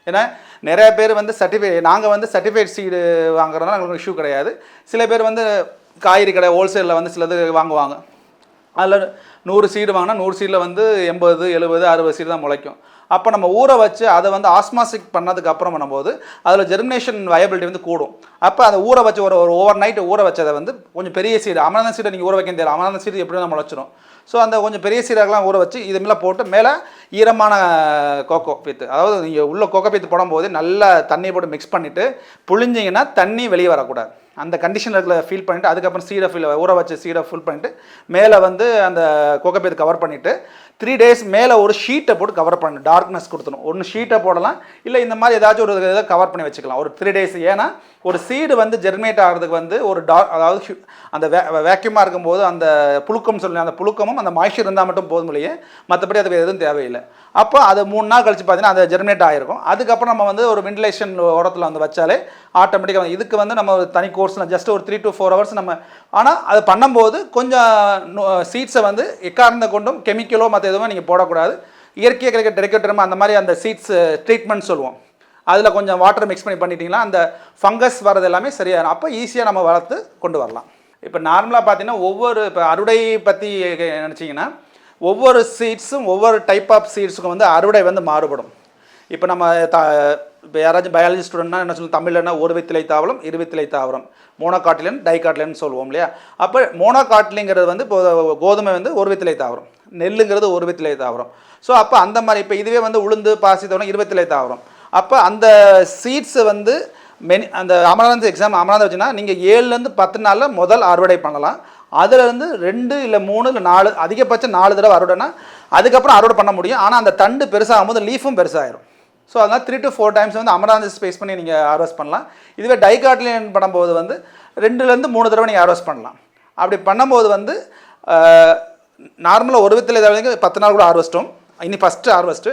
ஏன்னா நிறைய பேர் வந்து நாங்கள் வந்து சர்டிஃபைட் சீடு வாங்குறதுனால எங்களுக்கு இஷ்யூ கிடையாது. சில பேர் வந்து காய்கறி கடை ஹோல்சேலில் வந்து சிலது வாங்குவாங்க. அதில் 100 சீடு வாங்கினா 100 சீடில் வந்து 80, 70, 60 சீடு தான் முளைக்கும். அப்போ நம்ம ஊற வச்சு அதை வந்து ஆஸ்மாசிக் பண்ணதுக்கு அப்புறம் பண்ணும்போது அதில் ஜெர்மினேஷன் வயபிலிட்டி வந்து கூடும். அப்போ அதை ஊற வச்சு ஒரு ஓவர் நைட் ஊற வச்சதை வந்து கொஞ்சம் பெரிய சீடு, அமராந்த சீடை நீங்கள் ஊற வைக்க தெரியாது, அமராந்த சீடு எப்படி தான் முளைச்சிடும். ஸோ அந்த கொஞ்சம் பெரிய சீடாகலாம் ஊற வச்சு இது மேலே போட்டு மேலே ஈரமான கோகோ பீத்து, அதாவது நீங்கள் உள்ள கோகோ பீத்து போடும்போது நல்லா தண்ணியை போட்டு மிக்ஸ் பண்ணிவிட்டு புழிஞ்சிங்கன்னா தண்ணி வெளியே வரக்கூடாது. அந்த கண்டிஷனில் ஃபீல் பண்ணிவிட்டு அதுக்கப்புறம் ஊற வச்சு சீடை ஃபுல் பண்ணிவிட்டு மேலே வந்து அந்த கோகோ பீத்து கவர் பண்ணிவிட்டு 3 days மேலே ஒரு ஷீட்டை போட்டு கவர் பண்ணணும். டார்க்னஸ் கொடுத்துணும். ஒன்று ஷீட்டை போடலாம், இல்லை இந்த மாதிரி ஏதாச்சும் ஒரு இதை கவர் பண்ணி வச்சுக்கலாம் ஒரு 3 days. ஏன்னா ஒரு சீடு வந்து ஜெர்மினேட் ஆகிறதுக்கு வந்து ஒரு அதாவது அந்த வேக்யூமாக இருக்கும்போது அந்த புழுக்கம் சொல்லி அந்த புழுக்கமும் அந்த மாய்ச்சர் இருந்தால் மட்டும் போதும் இல்லையே, மற்றபடி அதுக்கு எதுவும் தேவையில்லை. அப்போ அது 3 நாள் கழிச்சு பார்த்தீங்கன்னா அது ஜெர்மினேட் ஆகிருக்கும். அதுக்கப்புறம் நம்ம வந்து ஒரு வென்டிலேஷன் ஓரத்தில் வந்து வச்சாலே ஆட்டோமேட்டிக்காக இதுக்கு வந்து நம்ம தனி கோர்ஸில் ஜஸ்ட் ஒரு 3 to 4 hours நம்ம. ஆனால் அது பண்ணும்போது கொஞ்சம் சீட்ஸை வந்து எக்காரணத்தை கொண்டும் கெமிக்கலோ மற்ற எதுவுமே நீங்கள் போடக்கூடாது. இயற்கையாக கிடைக்க டெரிக்கோட்டர்மா அந்த மாதிரி அந்த சீட்ஸ் ட்ரீட்மெண்ட் சொல்லுவோம், அதில் கொஞ்சம் வாட்டர் மிக்ஸ் பண்ணிட்டீங்கன்னா அந்த ஃபங்கஸ் வர்றது எல்லாமே சரியாகும். அப்போ ஈஸியாக நம்ம வளர்த்து கொண்டு வரலாம். இப்போ நார்மலாக பார்த்தீங்கன்னா இப்போ அறுவடை பற்றி நினச்சிங்கன்னா ஒவ்வொரு சீட்ஸும் ஒவ்வொரு டைப் ஆஃப் சீட்ஸுக்கும் வந்து அறுவடை வந்து மாறுபடும். இப்போ நம்ம இப்போ யாராச்சும் பயாலஜி ஸ்டூடெண்ட்னா என்ன சொல்லணும், தமிழ்னா ஒரு வித்திலை தாவரம், இருவித்திலை தாவரம், மோனோகாட்டிலியன் டைகாட்டிலியன் சொல்லுவோம் இல்லையா. அப்போ மோனோகாட்டிலிங்கிறது வந்து இப்போ கோதுமை வந்து ஒரு வித்திலை தாவரம், நெல்லுங்கிறது ஒரு வித்திலை தாவரம். ஸோ அப்போ அந்த மாதிரி இப்போ இதுவே வந்து உளுந்து பாசி தவரம் 20 இலை தாவரம். அப்போ அந்த சீட்ஸை வந்து அந்த அமராந்த் அமராந்த் வச்சுன்னா நீங்கள் 7லேருந்து 10 நாளில் முதல் அறுவடை பண்ணலாம். அதிலேருந்து 2 இல்லை 3 இல்லை 4 அதிகபட்சம் 4 தடவை அறுவடைனா அதுக்கப்புறம் அறுவடை பண்ண முடியும். ஆனால் அந்த தண்டு பெருசாகும் போது லீஃபும் பெருசாகிடும். ஸோ அதனால் 3 to 4 times வந்து அமராந்த் ஸ்பேஸ் பண்ணி நீங்கள் ஹார்வெஸ்ட் பண்ணலாம். இதுவே டைகாட்டிலியன் பண்ணும்போது வந்து 2லேருந்து 3 தடவை நீங்கள் ஹார்வெஸ்ட் பண்ணலாம். அப்படி பண்ணும்போது வந்து நார்மலாக ஒரு வித்திலை தாவரத்துக்கு 10 நாள் கூட ஹார்வெஸ்ட்டும். இனி ஃபஸ்ட்டு ஹார்வெஸ்ட்டு.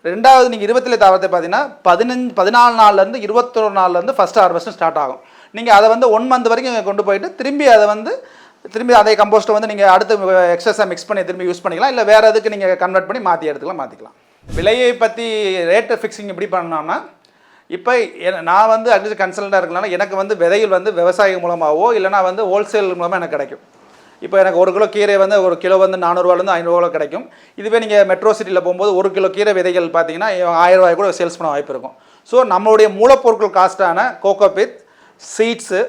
ரெண்டாவது நீங்கள் 20 இலை தாவரத்தை பார்த்தீங்கன்னா 14 நாள்லேருந்து 21 நாள்லேருந்து ஃபஸ்ட்டு ஹார்வெஸ்ட்டும் ஸ்டார்ட் ஆகும். நீங்கள் அதை வந்து 1 month வரைக்கும் கொண்டு போயிட்டு திரும்பி அதே கம்போஸ்ட்டை வந்து நீங்கள் அடுத்து எக்ஸஸாக மிக்ஸ் பண்ணி திரும்பி யூஸ் பண்ணிக்கலாம். இல்லை வேறு எதுக்கு நீங்கள் கன்வெர்ட் பண்ணி மாற்றிக்கலாம். விலையை பற்றி ரேட்டு ஃபிக்ஸிங் எப்படி பண்ணோம்னா, இப்போ நான் வந்து அக்ரிகல்ச்சர் கன்சல்டண்டாக இருக்கனால எனக்கு வந்து விதைகள் வந்து விவசாயம் மூலமாகவோ இல்லைனா வந்து ஹோல்சேல் மூலமாக எனக்கு கிடைக்கும். இப்போ எனக்கு 1 கிலோ கீரை வந்து 1 கிலோ வந்து 400 500 கிடைக்கும். இதுவே நீங்கள் மெட்ரோ சிட்டியில் போகும்போது 1 கிலோ கீரை விதைகள் பார்த்தீங்கன்னா 1000 ரூபாய் கூட சேல்ஸ் பண்ண வாய்ப்பு இருக்கும். ஸோ நம்மளுடைய மூலப்பொருட்கள் காஸ்ட்டான கோகோபித் சீட்ஸு,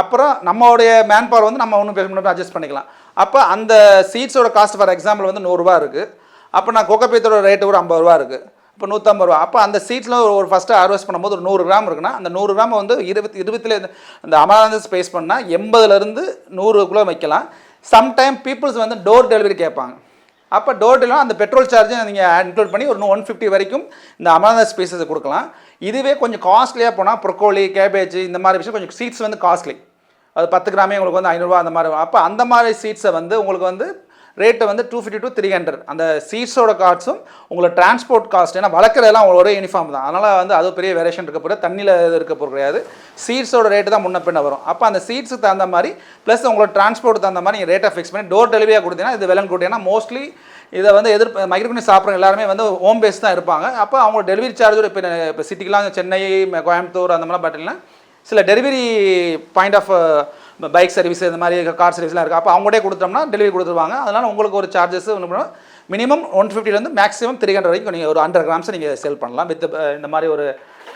அப்புறம் நம்மளுடைய மேன் பவர் வந்து நம்ம ஒன்றும் அட்ஜஸ்ட் பண்ணிக்கலாம். அப்போ அந்த சீட்ஸோட காஸ்ட் ஃபார் எக்ஸாம்பிள் வந்து 100 ரூபா இருக்குது. அப்போ நான் கோகோபித்தோட ரேட்டு ஒரு 50 ரூபா இருக்குது. இப்போ 150 ரூபா. அப்போ அந்த சீட்ஸில் ஒரு ஃபஸ்ட்டு ஹார்வெஸ்ட் பண்ணும்போது ஒரு 100 கிராம் இருக்குன்னா அந்த 100 கிராம் வந்து 20 அந்த அமராந்த் ஸ்பேஸ் பண்ணால் 80லேருந்து 100 கிலோ வைக்கலாம். சம்டைம் பீப்புள்ஸ் வந்து டோர் டெலிவரி கேட்பாங்க. அப்போ டோர் டெலிவரி அந்த பெட்ரோல் சார்ஜை நீங்கள் இன்க்ளூட் பண்ணி ஒரு 150 வரைக்கும் இந்த அமராந்த் ஸ்பேஸஸை கொடுக்கலாம். இதுவே கொஞ்சம் காஸ்ட்லியாக போனால் ப்ரொக்கோலி, கேபேஜ் இந்த மாதிரி விஷயம் கொஞ்சம் சீட்ஸ் வந்து காஸ்ட்லி. அது 10 கிராமே உங்களுக்கு வந்து 500 ரூபா அந்த மாதிரி. அப்போ அந்த மாதிரி சீட்ஸை வந்து உங்களுக்கு வந்து ரேட்டை வந்து 250 to 300. அந்த சீட்ஸோட காஸ்ட்ஸும் உங்களோட டிரான்ஸ்போர்ட் காஸ்ட், ஏன்னா வளர்க்குறதெல்லாம் ஒரே யூனிஃபார்ம் தான். அதனால் வந்து அது பெரிய வேரியேஷன் இருக்க போகிற தண்ணியில் இருக்க போகிற கிடையாது. சீட்ஸோட ரேட்டு தான் முன்ன பின்ன வரும். அப்போ அந்த சீட்ஸுக்கு தகுந்த மாதிரி ப்ளஸ் உங்களோட டிரான்ஸ்போர்ட் தகுந்த மாதிரி நீங்கள் ரேட்டை ஃபிக்ஸ் பண்ணி டோர் டெலிவரியாக கொடுத்தீங்கன்னா இது விலங்கு கூட்டி. ஏன்னா மோஸ்ட்லி இதை வந்து மைக்ரோனி சாப்பிட்றவங்க எல்லாருமே வந்து ஹோம் பேஸ் தான் இருப்பாங்க. அப்போ அவங்க டெலிவரி சார்ஜோட இப்போ சிட்டிக்கெலாம் சென்னை, கோயம்புத்தூர் அந்த மாதிரிலாம் பார்த்தீங்கன்னா சில delivery point of bike service இந்த மாதிரி கார் சர்வீஸ்லாம் இருக்குது. அப்போ அவங்கள்டே கொடுத்தோம்னா டெலிவரி கொடுத்துருவாங்க. அதனால் உங்களுக்கு ஒரு சார்ஜஸ் மினிமம் 150லேருந்து மேக்ஸிமம் 300 வரைக்கும் நீங்கள் ஒரு 100 கிராம்ஸை நீங்கள் சேல் பண்ணலாம். வித் இந்த மாதிரி ஒரு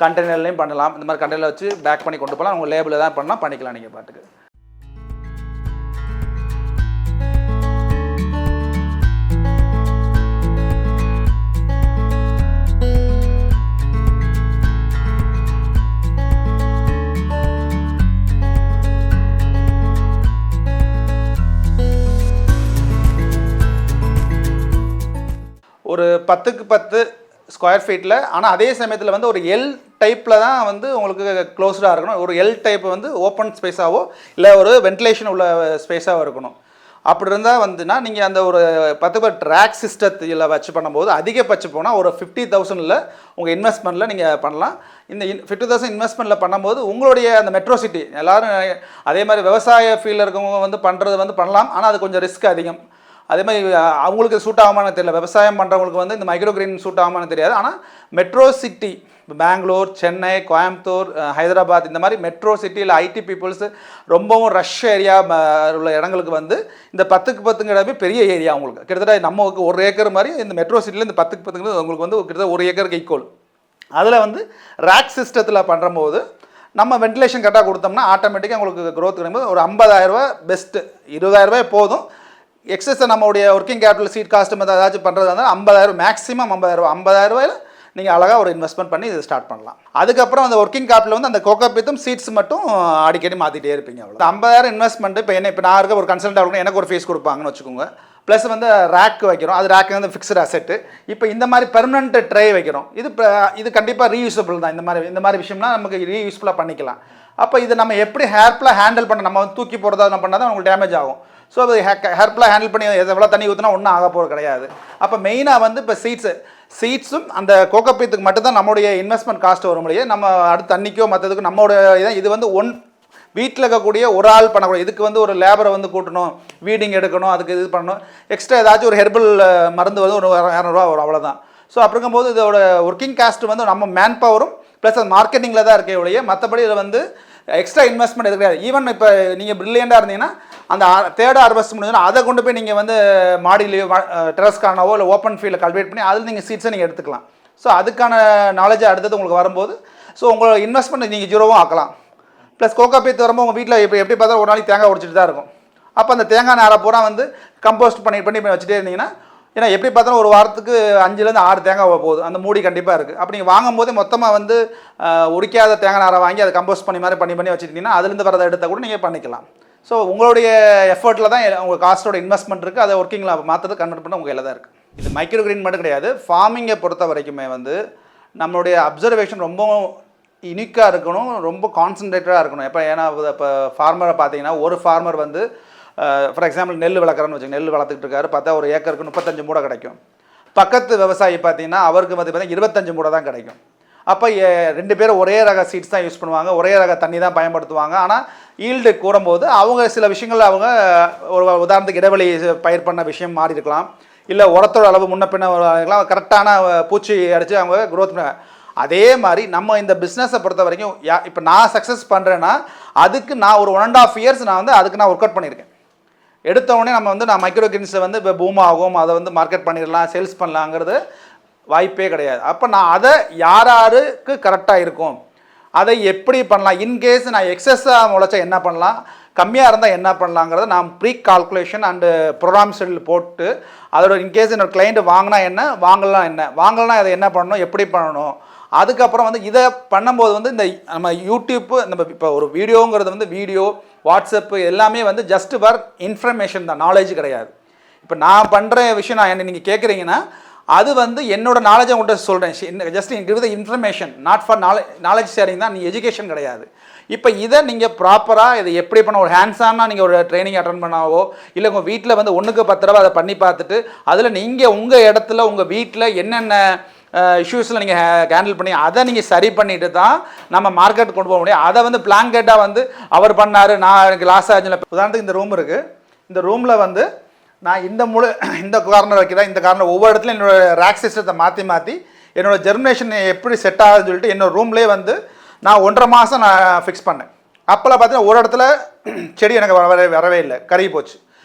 கண்டெய்னர்லையும் பண்ணலாம். இந்த மாதிரி கண்டெய்னரில் வச்சு பேக் பண்ணி கொண்டு போகலாம். உங்கள் லேபிள் தான் பண்ணலாம், பண்ணிக்கலாம் நீங்கள் பாட்டுக்கு. ஒரு 10x10 ஸ்கொயர் ஃபீட்டில், ஆனால் அதே சமயத்தில் வந்து ஒரு எல் டைப்பில் தான் வந்து உங்களுக்கு க்ளோஸ்டாக இருக்கணும். ஒரு எல் டைப் வந்து ஓப்பன் ஸ்பேஸாவோ இல்லை ஒரு வென்டிலேஷன் உள்ள ஸ்பேஸாகவும் இருக்கணும். அப்படி இருந்தால் வந்துன்னா நீங்கள் அந்த ஒரு 10 ட்ராக் சிஸ்டத்தில் வச்சு பண்ணும்போது அதிகபட்சம் போனால் ஒரு 50,000 உங்கள் இன்வெஸ்ட்மெண்ட்டில் நீங்கள் பண்ணலாம். இந்த 50,000 இன்வெஸ்ட்மெண்ட்டில் பண்ணும்போது உங்களுடைய அந்த மெட்ரோ சிட்டி எல்லோரும் அதே மாதிரி விவசாய ஃபீல்டில் இருக்கவங்க வந்து பண்ணுறது வந்து பண்ணலாம். ஆனால் அது கொஞ்சம் ரிஸ்க் அதிகம். அதே மாதிரி அவங்களுக்கு சூட் ஆகுமான்னு தெரியல. விவசாயம் பண்ணுறவங்களுக்கு வந்து இந்த மைக்ரோ கிரீன் சூட் ஆகுமான்னு தெரியாது. ஆனால் மெட்ரோ சிட்டி பெங்களூர், சென்னை, கோயம்புத்தூர், ஹைதராபாத் இந்த மாதிரி மெட்ரோ சிட்டியில் ஐடி பீப்புள்ஸு ரொம்பவும் ரஷ் ஏரியா உள்ள இடங்களுக்கு வந்து இந்த 10க்கு 10ங்கிறது பெரிய ஏரியா. உங்களுக்கு கிட்டத்தட்ட நமக்கு 1 ஏக்கர் மாதிரி இந்த மெட்ரோ சிட்டியில் இந்த 10க்கு 10ங்கிறது உங்களுக்கு வந்து கிட்டத்தட்ட 1 ஏக்கருக்கு ஈக்குவல். அதில் வந்து ரேக் சிஸ்டத்தில் பண்ணும்போது நம்ம வென்டிலேஷன் கரெக்டாக கொடுத்தோம்னா ஆட்டோமேட்டிக்காக உங்களுக்கு க்ரோத் கிடைக்கும்போது ஒரு 50,000 பெஸ்ட்டு. 20,000 போதும். எக்ஸஸை நம்மளுடைய ஒர்க்கிங் கேபிட்டல் சீட் காஸ்ட் ஏதாச்சும் பண்ணுறது இருந்தால் 50,000 மேக்ஸிமம் 50,000 நீங்கள் அழகாக ஒரு இன்வெஸ்ட்மெண்ட் பண்ணி இது ஸ்டார்ட் பண்ணலாம். அதுக்கப்புறம் அந்த ஒர்க்கிங் கேபிட்டல் வந்து அந்த கோகோபீத்தும் சீட்ஸ் மட்டும் அடிக்கடி மாற்றிட்டே இருப்பீங்க. அவ்வளோ 50,000 இன்வெஸ்ட்மெண்ட் இப்போ இப்போ நான் இருக்க ஒரு கன்சல்ட் ஆகணும், எனக்கு ஒரு ஃபீஸ் கொடுப்பாங்கன்னு வச்சுக்கோங்க. ப்ளஸ் வந்து ரேக் வைக்கிறோம், அது ரேக் வந்து ஃபிக்ஸ்டு அசெட்டு. இப்போ இந்த மாதிரி பெர்மனெண்ட் ட்ரை வைக்கிறோம். இது கண்டிப்பாக ரீயூசபிள் தான். இந்த மாதிரி விஷயம்லாம் நமக்கு ரீயூஸ்ஃபுல்லாக பண்ணிக்கலாம். அப்போ இது நம்ம எப்படி ஹேர்ஃபுல்லாக ஹேண்டில் பண்ண, நம்ம வந்து தூக்கி போகிறதா நம்ம பண்ணால் தான் உங்களுக்கு டேமேஜ் ஆகும். ஸோ அது ஹேர்ஃபுல்லாக ஹேண்டில் பண்ணி எவ்வளோ தண்ணி ஊற்றினா ஒன்றும் ஆக போகிறது கிடையாது. அப்போ மெயினாக வந்து இப்போ சீட்ஸும் அந்த கோகோபீத்துக்கு மட்டும்தான் நம்மளுடைய இன்வெஸ்ட்மெண்ட் காஸ்ட் வரும் முடியாது. நம்ம அடுத்து தண்ணிக்கோ மற்றதுக்கு நம்மளோட இது வந்து வீட்டில் இருக்கக்கூடிய ஒரு ஆள் பண்ணக்கூடாது. இதுக்கு வந்து ஒரு லேபரை வந்து கூட்டணும், வீடிங் எடுக்கணும், அதுக்கு இது பண்ணணும். எக்ஸ்ட்ரா ஏதாச்சும் ஒரு ஹெர்பல் மருந்து வந்து ஒரு 200 ரூபா வரும், அவ்வளோதான். ஸோ அப்படிங்கும்போது இதோட ஒர்க்கிங் காஸ்ட் வந்து நம்ம மேன் பவரும் ப்ளஸ் அது மார்க்கெட்டிங்கில் தான் இருக்கே ஒழிய மற்றபடி இதில் வந்து எக்ஸ்ட்ரா இன்வெஸ்ட்மெண்ட் எது கிடையாது. ஈவன் இப்போ நீங்கள் பிரில்லியண்டாக இருந்தீங்கன்னா அந்த தேர்ட் ஹார்வெஸ்ட் முடிஞ்சதுன்னா அதை கொண்டு போய் நீங்கள் வந்து மாடியிலையோ டெரஸ்கானவோ இல்லை ஓப்பன் ஃபீல்டில் கல்டிவேட் பண்ணி அதில் நீங்கள் சீட்ஸை நீங்கள் எடுத்துக்கலாம். ஸோ அதுக்கான நாலேஜ் அடுத்தது உங்களுக்கு வரும்போது ஸோ உங்களோட இன்வெஸ்ட்மெண்ட் நீங்கள் ஜீரோவும் ஆக்கலாம். ப்ளஸ் கோகோபீத் வரும்போது உங்கள் வீட்டில் இப்போ எப்படி பார்த்தா ஒரு நாளைக்கு தேங்காய் உடைச்சிட்டு தான் இருக்கும். அப்போ அந்த தேங்காய் நாரை பூரா வந்து கம்போஸ்ட் பண்ணி வச்சுட்டே இருந்தீங்கன்னா, ஏன்னா எப்படி பார்த்தாலும் ஒரு வாரத்துக்கு 5-6 தேங்காய் போகுது, அந்த மூடி கண்டிப்பாக இருக்குது. அப்போ நீங்கள் வாங்கும் போதே மொத்தமாக வந்து உரிக்காத தேங்காய் நாரை வாங்கி அதை கம்போஸ்ட் பண்ணி வச்சுட்டிங்கன்னா அதுலேருந்து வரதை எடுத்தால் கூட நீங்கள் பண்ணிக்கலாம். ஸோ உங்களுடைய எஃபர்ட்டில் தான் உங்கள் காஸ்ட்டோட இன்வெஸ்ட்மெண்ட் இருக்குது. அதை ஒர்க்கிங்கில் மாற்றுறது கன்வெர்ட் பண்ண உங்கள் கையில் தான் இருக்குது. இது மைக்ரோ கிரீன் மட்டும் கிடையாது, ஃபார்மிங்கை பொறுத்த வரைக்குமே வந்து நம்மளுடைய அப்சர்வேஷன் ரொம்ப யுனிக்காக இருக்கணும், ரொம்ப கான்சன்ட்ரேட்டடாக இருக்கணும். ஏன்னா இப்போ ஃபார்மரை பார்த்தீங்கன்னா ஒரு ஃபார்மர் வந்து ஃபார் எக்ஸாம்பிள் நெல் வளர்க்குறன்னு வச்சுக்கோங்க, நெல் வளர்த்துக்கிட்டு இருக்காரு, பார்த்தா ஒரு ஏக்கருக்கு 35 மூடை கிடைக்கும். பக்கத்து விவசாயி பார்த்தீங்கன்னா அவருக்கு வந்து பார்த்தீங்கன்னா 25 மூடை தான் கிடைக்கும். அப்போ 2 பேரும் ஒரே ரக சீட்ஸ் தான் யூஸ் பண்ணுவாங்க, ஒரே ரக தண்ணி தான் பயன்படுத்துவாங்க. ஆனால் ஈல்டு கூறும்போது அவங்க சில விஷயங்கள் அவங்க ஒரு உதாரணத்துக்கு இடைவெளி பயிர் பண்ண விஷயம் மாறி இருக்கலாம், இல்லை உரத்தோட அளவு முன்ன பின்ன கரெக்டான பூச்சி அடித்து அவங்க க்ரோத் பண்ண. அதே மாதிரி நம்ம இந்த பிஸ்னஸை பொறுத்த வரைக்கும் இப்போ நான் சக்ஸஸ் பண்ணுறேன்னா அதுக்கு நான் ஒரு 1.5 இயர்ஸ் நான் வந்து அதுக்கு நான் ஒர்க் அவுட் பண்ணியிருக்கேன். எடுத்தவொடனே நான் மைக்ரோ கிரீன்ஸை வந்து இப்போ பூம் ஆகும், அதை வந்து மார்க்கெட் பண்ணிடலாம், சேல்ஸ் பண்ணலாங்கிறது வாய்ப்பே கிடையாது. அப்போ நான் அதை யாருக்கு கரெக்டாக இருக்கும், அதை எப்படி பண்ணலாம், இன்கேஸ் நான் எக்ஸஸாக முளைச்சா என்ன பண்ணலாம், கம்மியாக இருந்தால் என்ன பண்ணலாங்கிறத நான் pre calculation and program schedule போட்டு அதோட இன்கேஸ் என்னோட கிளைண்ட்டு வாங்கினா என்ன, வாங்கலாம் அதை என்ன பண்ணணும், எப்படி பண்ணணும். அதுக்கப்புறம் வந்து இதை பண்ணும்போது வந்து இந்த நம்ம யூடியூப்பு நம்ம இப்போ ஒரு வீடியோங்கிறது வந்து வீடியோ வாட்ஸ்அப்பு எல்லாமே வந்து ஜஸ்ட் ஃபார் இன்ஃபர்மேஷன் தான், நாலேஜ் கிடையாது. இப்போ நான் பண்ணுற விஷயம் என்ன நீங்கள் கேட்குறீங்கன்னா அது வந்து என்னோட நாலேஜை உங்கள்கிட்ட சொல்கிறேன். Just give the information, not for knowledge sharing தான், நீ எஜுகேஷன் கிடையாது. இப்போ இதை நீங்கள் ப்ராப்பராக இதை எப்படி பண்ண ஒரு ஹேண்ட்ஸானா நீங்கள் ஒரு ட்ரைனிங் அட்டன் பண்ணாவோ இல்லை உங்கள் வீட்டில் வந்து 1க்கு 10 தடவை அதை பண்ணி பார்த்துட்டு அதில் நீங்கள் உங்கள் இடத்துல உங்கள் வீட்டில் என்னென்ன இஷ்யூஸில் நீங்கள் ஹேண்டில் பண்ணி அதை நீங்கள் சரி பண்ணிட்டு தான் நம்ம மார்க்கெட் கொண்டு போக முடியும். அதை வந்து பிளாங்கெட்டாக வந்து அவர் பண்ணார், நான் எனக்கு லாஸ் ஆச்சுல. உதாரணத்துக்கு இந்த ரூம் இருக்குது, இந்த ரூமில் வந்து நான் இந்த கார்னர் வைக்கிறேன், இந்த கார்னர் ஒவ்வொரு இடத்துலையும் என்னோடய ரேக் சிஸ்டத்தை மாற்றி என்னோடய ஜெர்மினேஷன் எப்படி செட் ஆகுதுன்னு சொல்லிட்டு என்னோடய ரூம்லேயே வந்து நான் 1.5 மாதம் நான் ஃபிக்ஸ் பண்ணேன். அப்போல்லாம் பார்த்தீங்கன்னா ஒரு இடத்துல செடி எனக்கு வரவே இல்லை, கருகி போச்சு.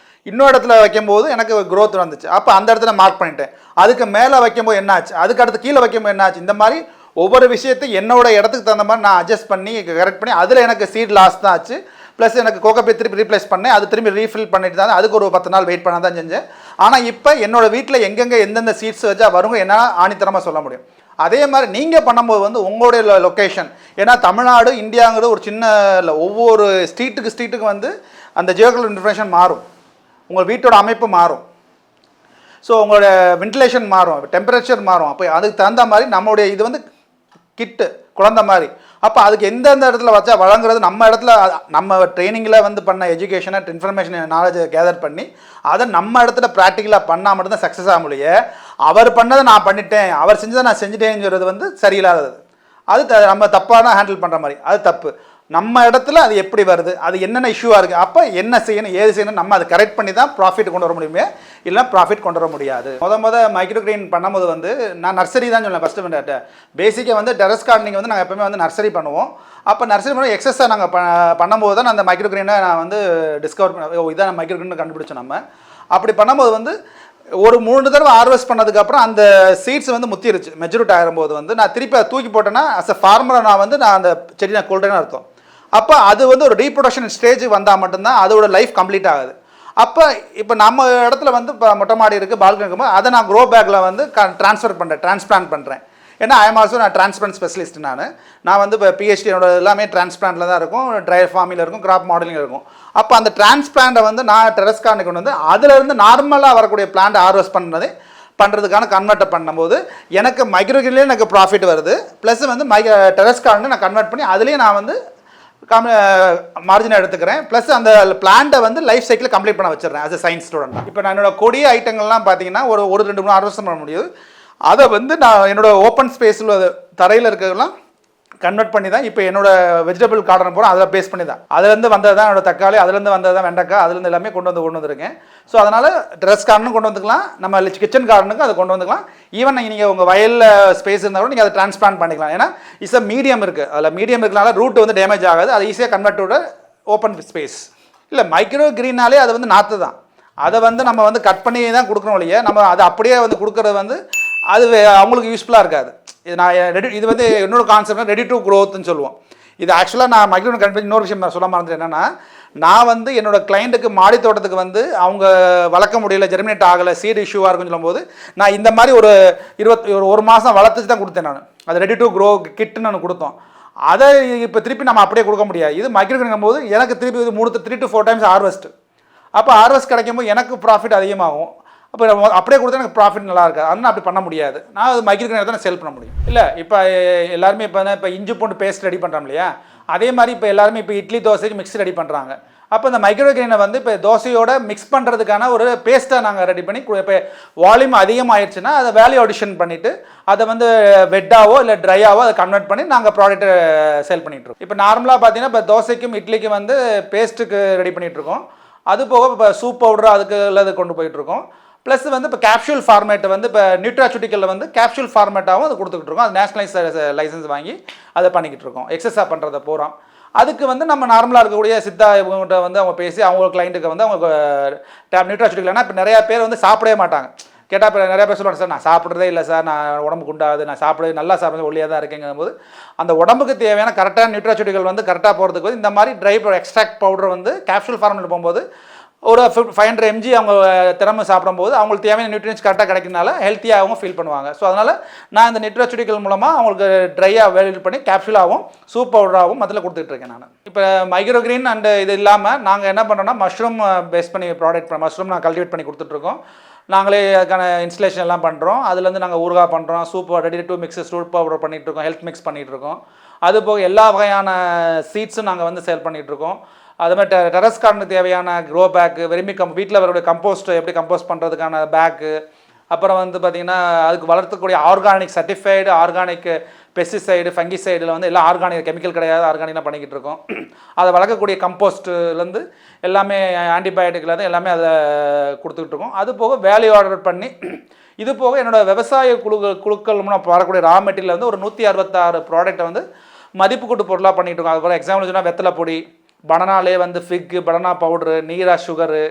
இன்னொரு இடத்துல வைக்கும்போது எனக்கு க்ரோத் வந்துச்சு. அப்போ அந்த இடத்துல மார்க் பண்ணிட்டேன். அதுக்கு மேலே வைக்கும்போது என்ன ஆச்சு, அதுக்கு அடுத்து கீழே வைக்கும்போது என்ன ஆச்சு, இந்த மாதிரி ஒவ்வொரு விஷயத்தையும் என்னோட இடத்துக்கு தகுந்த மாதிரி நான் அட்ஜஸ்ட் பண்ணி கரெக்ட் பண்ணி அதில் எனக்கு சீட் லாஸ் தான் ஆச்சு. ப்ளஸ் எனக்கு கோகோபீத் திருப்பி ரீப்ளேஸ் பண்ணேன், அது திரும்பி ரீஃபில் பண்ணிட்டு தான் அதுக்கு ஒரு 10 நாள் வெயிட் பண்ண தான் செஞ்சேன். ஆனால் இப்போ என்னோடய வீட்டில் எங்கெங்கே எந்தெந்த சீட்ஸ் வச்சா வருங்க என்னால் ஆணித்தரமாக சொல்ல முடியும். அதே மாதிரி நீங்கள் பண்ணும்போது வந்து உங்களுடைய லொக்கேஷன், ஏன்னா தமிழ்நாடு இந்தியாங்கிறது ஒரு சின்ன இல்லை, ஒவ்வொரு ஸ்ட்ரீட்டுக்கு வந்து அந்த ஜியோகிராஃபிக்கல் இன்ஃபர்மேஷன் மாறும், உங்கள் வீட்டோட அமைப்பு மாறும், ஸோ உங்களோட வென்டிலேஷன் மாறும், டெம்பரேச்சர் மாறும். அப்போ அதுக்கு தகுந்த மாதிரி நம்மளுடைய இது வந்து கிட்டு குழந்தை மாதிரி. அப்போ அதுக்கு எந்தெந்த இடத்துல வச்சா வழங்குறது, நம்ம இடத்துல நம்ம ட்ரைனிங்கில் வந்து பண்ண எஜுகேஷனை இன்ஃபர்மேஷன் நாலேஜை கேதர் பண்ணி அதை நம்ம இடத்துல ப்ராக்டிக்கலாக பண்ணால் மட்டும்தான் சக்ஸஸ் ஆக முடியும். அவர் பண்ணதை நான் பண்ணிட்டேன், அவர் செஞ்சதை நான் செஞ்சுட்டேங்கிறது வந்து சரியில்லாதது. அது நம்ம தப்பான ஹேண்டில் பண்ணுற மாதிரி, அது தப்பு. நம்ம இடத்துல அது எப்படி வருது, அது என்னென்ன இஷ்யூவாக இருக்குது, அப்போ என்ன செய்யணும் ஏது செய்யணும், நம்ம அதை கரெக்ட் பண்ணி தான் ப்ராஃபிட் கொண்டு வர முடியுமே, இல்லை ப்ராஃபிட் கொண்டு வர முடியாது. மைக்ரோ கிரீன் பண்ணும்போது வந்து நான் நர்சரி தான் சொன்னேன் ஃபஸ்ட்டு. பேசிக்காக வந்து டெரஸ் கார்டனிங் வந்து நாங்கள் எப்போவுமே வந்து நர்சரி பண்ணுவோம். அப்போ நர்சரி பண்ண எக்ஸஸாக நாங்கள் பண்ணும்போது தான் அந்த மைக்ரோ கிரீனை நான் வந்து டிஸ்கவர் பண்ண, இதான் மைக்ரோ கிரீன் கண்டுபிடிச்சோம். நம்ம அப்படி பண்ணும்போது வந்து ஒரு 3 தடவை ஹார்வெஸ்ட் பண்ணதுக்கப்புறம் அந்த சீட்ஸ் வந்து முத்திருச்சு. மெச்சூரிட்டி ஆகும்போது வந்து நான் திருப்பி அதை தூக்கி போட்டேன்னா அஸ் அ ஃபார்மரை நான் அந்த செடி நான் கொள்றேன்னு அர்த்தம். அப்போ அது வந்து ஒரு ரீப்ரொடக்ஷன் ஸ்டேஜ் வந்தால் மட்டும்தான் அதோட லைஃப் கம்ப்ளீட் ஆகுது. அப்போ இப்போ நம்ம இடத்துல வந்து இப்போ மொட்டை மாடி இருக்குது, பால்கனி இருக்கும்போது அதை நான் க்ரோ பேக்கில் வந்து ட்ரான்ஸ்ஃபர் பண்ணுறேன், டிரான்ஸ்பிளான்ட் பண்ணுறேன். ஏன்னா ஐஎம் ஆல்சோ நான் டிரான்ஸ்பிளான்ட் ஸ்பெஷலிஸ்ட். நான் வந்து இப்போ பிஹெச்டி என்னோட எல்லாமே டிரான்ஸ்பிளான்ட்டில் தான் இருக்கும், ட்ரை ஃபார்மில் இருக்கும், கிராப் மாடலிங் இருக்கும். அப்போ அந்த டிரான்ஸ்பிளான்ட்டை வந்து நான் டெரஸ் கார்டனுக்கு கொண்டு வந்து அதிலேருந்து நார்மலாக வரக்கூடிய பிளான்ட் ஹார்வெஸ்ட் பண்ணுறதுக்கான கன்வெர்ட்டை பண்ணும்போது எனக்கு மைக்ரோ கிரீன்லேயே எனக்கு ப்ராஃபிட் வருது. ப்ளஸ் வந்து டெரஸ் கார்டனை நான் கன்வெர்ட் பண்ணி அதுலேயே நான் வந்து மார்ஜினை எடுத்துக்கிறேன். ப்ளஸ் அந்த பிளான்ட்டை வந்து லைஃப் சைக்கிள் கம்ப்ளீட் பண்ண வச்சிடுறேன் ஆஸ் அ சயின்ஸ் ஸ்டூடெண்ட். இப்போ நான் என்னோட கொடிய ஐட்டங்கள்லாம் பார்த்தீங்கன்னா ஒரு 2-3 ஹார்வெஸ்ட் பண்ண முடியும். அதை வந்து நான் என்னோட ஓப்பன் ஸ்பேஸில் தரையில் இருக்கிறதெல்லாம் கன்வெர்ட் பண்ணி தான் இப்போ என்னோட வெஜிடபிள் கார்டன் போகிறோம், அதில் பேஸ் பண்ணி தான். அதுலேருந்து வந்தது தான் என்னோட தக்காளி, அதுலேருந்து வந்தது தான் வெண்டைக்காய், அதுலேருந்து எல்லாமே கொண்டு வந்துருக்கேன். ஸோ அதனால் ட்ரெஸ் கார்டனும் கொண்டு வந்துக்கலாம், நம்ம கிச்சன் கார்டனுக்கும் அதை கொண்டு வந்துக்கலாம். ஈவன் நீங்கள் உங்கள் வயலில் ஸ்பேஸ் இருந்தால் கூட நீங்கள் அதை டிரான்ஸ்பிளான்ட் பண்ணிக்கலாம். ஏன்னா இட்ஸ் அ மீடியம் இருக்குது, அதில் மீடியம் இருக்கனால ரூட் வந்து டேமேஜ் ஆகாது, அது ஈஸியாக கன்வெர்ட் டு ஓப்பன் ஸ்பேஸ். இல்லை மைக்ரோ கிரீனாலே அது வந்து நாற்று தான், அதை வந்து நம்ம வந்து கட் பண்ணி தான் கொடுக்குறோம் இல்லையா, நம்ம அதை அப்படியே வந்து கொடுக்குறது வந்து அது அவங்களுக்கு யூஸ்ஃபுல்லாக இருக்காது. இது வந்து இன்னொரு கான்செப்ட் ரெடி டு க்ரோத்னு சொல்லுவோம். இது ஆக்சுவலாக நான் மைக்ரோ கம்பெனி இன்னொரு விஷயம் நான் சொல்ல மறந்துட்டேன். என்னென்னா நான் வந்து என்னோட கிளைண்ட்டுக்கு மாடி தோட்டத்துக்கு வந்து அவங்க வளர்க்க முடியல, ஜெர்மினேட் ஆகலை, சீடு இஷ்யூவாக இருக்குன்னு சொல்லும்போது நான் இந்த மாதிரி ஒரு மாதம் வளர்த்துச்சு தான் கொடுத்தேன். நான் அது ரெடி டு க்ரோ கிட்டுன்னு நான் கொடுத்தோம். அதை இப்போ திருப்பி நம்ம அப்படியே கொடுக்க முடியாது. இது மைக்ரோ கிரீன் போது எனக்கு திருப்பி இது 3 to 4 times ஹார்வெஸ்ட். அப்போ ஹார்வெஸ்ட் கிடைக்கும்போது எனக்கு ப்ராஃபிட் அதிகமாகும். அப்போ அப்படியே கொடுத்தா எனக்கு ப்ராஃபிட் நல்லா இருக்காது, அதனால் அப்படி பண்ண முடியாது. நான் அது மைக்ரோ கிரீனை தான் செல் பண்ண முடியும். இல்லை இப்போ எல்லாருமே இப்போ இஞ்சி பூண்டு பேஸ்ட் ரெடி பண்ணுறோம் இல்லையா, அதே மாதிரி இப்போ எல்லாருமே இப்போ இட்லி தோசைக்கு மிக்ஸ் ரெடி பண்ணுறாங்க. அப்போ இந்த மைக்ரோ கிரீனை வந்து இப்போ தோசையோட மிக்ஸ் பண்ணுறதுக்கான ஒரு பேஸ்ட்டாக நாங்கள் ரெடி பண்ணி, இப்போ வால்யூம் அதிகமாகிடுச்சுன்னா அதை வேல்யூ அடிஷன் பண்ணிவிட்டு அதை வந்து வெட்டாவோ இல்லை ட்ரையாவோ அதை கன்வெர்ட் பண்ணி நாங்கள் ப்ராடக்ட்டை சேல் பண்ணிகிட்ருக்கோம். இப்போ நார்மலாக பார்த்தீங்கன்னா இப்போ தோசைக்கும் இட்லிக்கும் வந்து பேஸ்ட்டுக்கு ரெடி பண்ணிகிட்ருக்கோம். அது போக இப்போ சூப் பவுடர் அதுக்கு உள்ளது கொண்டு போயிட்டுருக்கோம். ப்ளஸ் வந்து இப்போ கேப்சூல் ஃபார்மேட்டை வந்து இப்போ நியூட்ராசூட்டிக்கலில் வந்து கேப்சூல் ஃபார்மேட்டாகவும் அது கொடுத்துக்கிட்டு இருக்கோம். அது நேஷனலைஸ் லைசன்ஸ் வாங்கி அதை பண்ணிக்கிட்டு இருக்கோம், எக்ஸஸாக பண்ணுறதை போகிறோம். அதுக்கு வந்து நம்ம நார்மலாக இருக்கக்கூடிய சித்தா இவங்ககிட்ட வந்து அவங்க பேசி அவங்க கிளைண்ட்டுக்கு வந்து அவங்க நியூட்ராசூட்டிக்கல்னா இப்போ நிறையா பேர் வந்து சாப்பிடவே மாட்டாங்க. கேட்டால் இப்போ நிறையா பேர் சொல்லுவாங்க, சார் நான் சாப்பிட்றதே இல்லை சார், நான் உடம்புக்கு உண்டாது, நான் சாப்பிட நல்லா சாப்பிட்றது ஒல்லியாக தான் இருக்கேங்கும் போது அந்த உடம்புக்கு தேவையான கரெக்டான நியூட்ராசூட்டிக்கல் வந்து கரெக்டாக போகிறதுக்கு வந்து இந்த மாதிரி ட்ரை எக்ஸ்ட்ராக்ட் பவுடர் வந்து கேப்சூல் ஃபார்மேட்டில் போகும்போது ஒரு 500 mg அவங்க திறமை சாப்பிடும்போது அவங்களுக்கு தேவையான நியூட்ரியன்ஸ் கரெக்டாக கிடைக்கிறதுனால ஹெல்த்தியாக அவங்க ஃபீல் பண்ணுவாங்க. ஸோ அதனால் நான் இந்த நியூட்ராசூட்டிக்கல் மூலமாக அவங்களுக்கு ட்ரையாக வேல்யூ பண்ணி கேப்சூலாகவும் சூப் பவுடராகவும் மொத்தத்தில் கொடுத்துட்ருக்கேன். நான் இப்போ மைக்ரோ கிரீன் அண்ட் இது இல்லாமல் நாங்கள் என்ன பண்ணுறோம்னா மஷ்ரூம் பேஸ் பண்ணி ப்ராடக்ட் மஷ்ரூம் நான் கல்டிவேட் பண்ணி கொடுத்துட்ருக்கோம். நாங்களே அதுக்கான இன்ஸ்டலேஷன் எல்லாம் பண்ணுறோம். அதுலேருந்து நாங்கள் ஊறுகாய் பண்ணுறோம், soup ready to mix soup powder பண்ணிகிட்ருக்கோம், ஹெல்த் மிக்ஸ் பண்ணிகிட்ருக்கோம். அது போக எல்லா வகையான சீட்ஸும் நாங்கள் வந்து சேல் பண்ணிகிட்ருக்கோம். அது மாதிரி டெரஸ் கார்டனுக்கு தேவையான க்ரோ பேக்கு, வீட்டில் வரக்கூடிய கம்போஸ்ட்டை எப்படி கம்போஸ்ட் பண்ணுறதுக்கான பேக்கு, அப்புறம் வந்து பார்த்திங்கன்னா அதுக்கு வளர்த்தக்கூடிய ஆர்கானிக் சர்டிஃபைடு ஆர்கானிக் பெஸ்டிசைடு ஃபங்கிசைடில் வந்து எல்லாம் ஆர்கானிக், கெமிக்கல் கிடையாது, ஆர்கானிக்லாம் பண்ணிக்கிட்டு இருக்கோம். அதை வளர்க்கக்கூடிய கம்போஸ்ட்டுலேருந்து எல்லாமே ஆன்டிபயோட்டிக்லேருந்து எல்லாமே அதை கொடுத்துக்கிட்டு இருக்கோம். அது போக வேல்யூ ஆர்டர் பண்ணி இது போக என்னோடய விவசாய குழுக்கள் மூலம் வரக்கூடிய ரா மெட்டீரியல் வந்து ஒரு 166 ப்ராடக்ட்டை வந்து மதிப்பு கூட்டு பொருளாக பண்ணிகிட்டு இருக்கோம். அதுபோல் எக்ஸாம்பிள் சொன்னால் வெத்தலை பொடி, பனானாலே வந்து ஃபிக்கு, பனானா பவுட்ரு, நீரா சுகரு,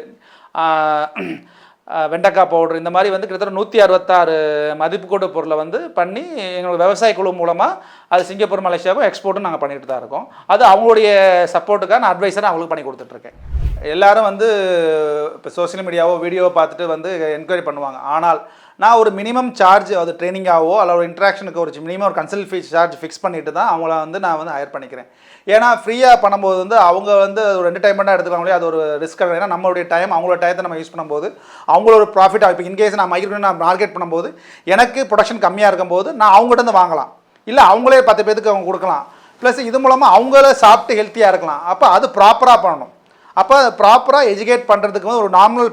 வெண்டைக்காய் பவுட்ரு, இந்த மாதிரி வந்து கிட்டத்தட்ட 166 மதிப்பு கூட்டு பொருளை வந்து பண்ணி எங்களோட விவசாய குழு மூலமாக அது சிங்கப்பூர் மலேசியாவுக்கும் எக்ஸ்போர்ட்டும் நாங்கள் பண்ணிட்டு தான் இருக்கோம். அது அவங்களுடைய சப்போர்ட்டுக்காக நான் அட்வைஸராக அவங்களுக்கு பண்ணி கொடுத்துட்ருக்கேன். எல்லோரும் வந்து இப்போ சோஷியல் மீடியாவோ வீடியோவோ பார்த்துட்டு வந்து என்கொயரி பண்ணுவாங்க. ஆனால் நான் ஒரு மினிமம் சார்ஜ் அது ட்ரைனிங்காகவோ அல்ல ஒரு இன்ட்ராக்ஷனுக்கு ஒரு மினிமம் ஒரு கன்சல்ட் ஃபீஸ் சார்ஜ் ஃபிக்ஸ் பண்ணிட்டு தான் அவங்கள வந்து நான் வந்து ஹையர் பண்ணிக்கிறேன். ஏன்னா ஃப்ரீயாக பண்ணும்போது வந்து அவங்க வந்து ஒரு என்டர்டைன்மெண்ட்டாக எடுத்துக்காங்களே, அது ஒரு ரிஸ்க். ஏன்னா நம்மளுடைய டைம் அவங்களோட டயத்தை நம்ம யூஸ் பண்ணும்போது அவங்களோட ஒரு ப்ராஃபிட். இப்போ இன்கேஸ் நான் மைக்ரோ நான் மார்க்கெட் பண்ணும்போது எனக்கு ப்ரொடக்ஷன் கம்மியாக இருக்கும்போது நான் அவங்ககிட்ட வந்து வாங்கலாம். இல்லை அவங்களே 10 பேருக்கு அவங்க கொடுக்கலாம். ப்ளஸ் இது மூலமாக அவங்களே சாப்பிட்டு ஹெல்த்தியாக இருக்கலாம். அப்போ அது ப்ராப்பராக பண்ணணும். அப்போ ப்ராப்பராக எஜுகேட் பண்ணுறதுக்கு வந்து ஒரு நார்மல்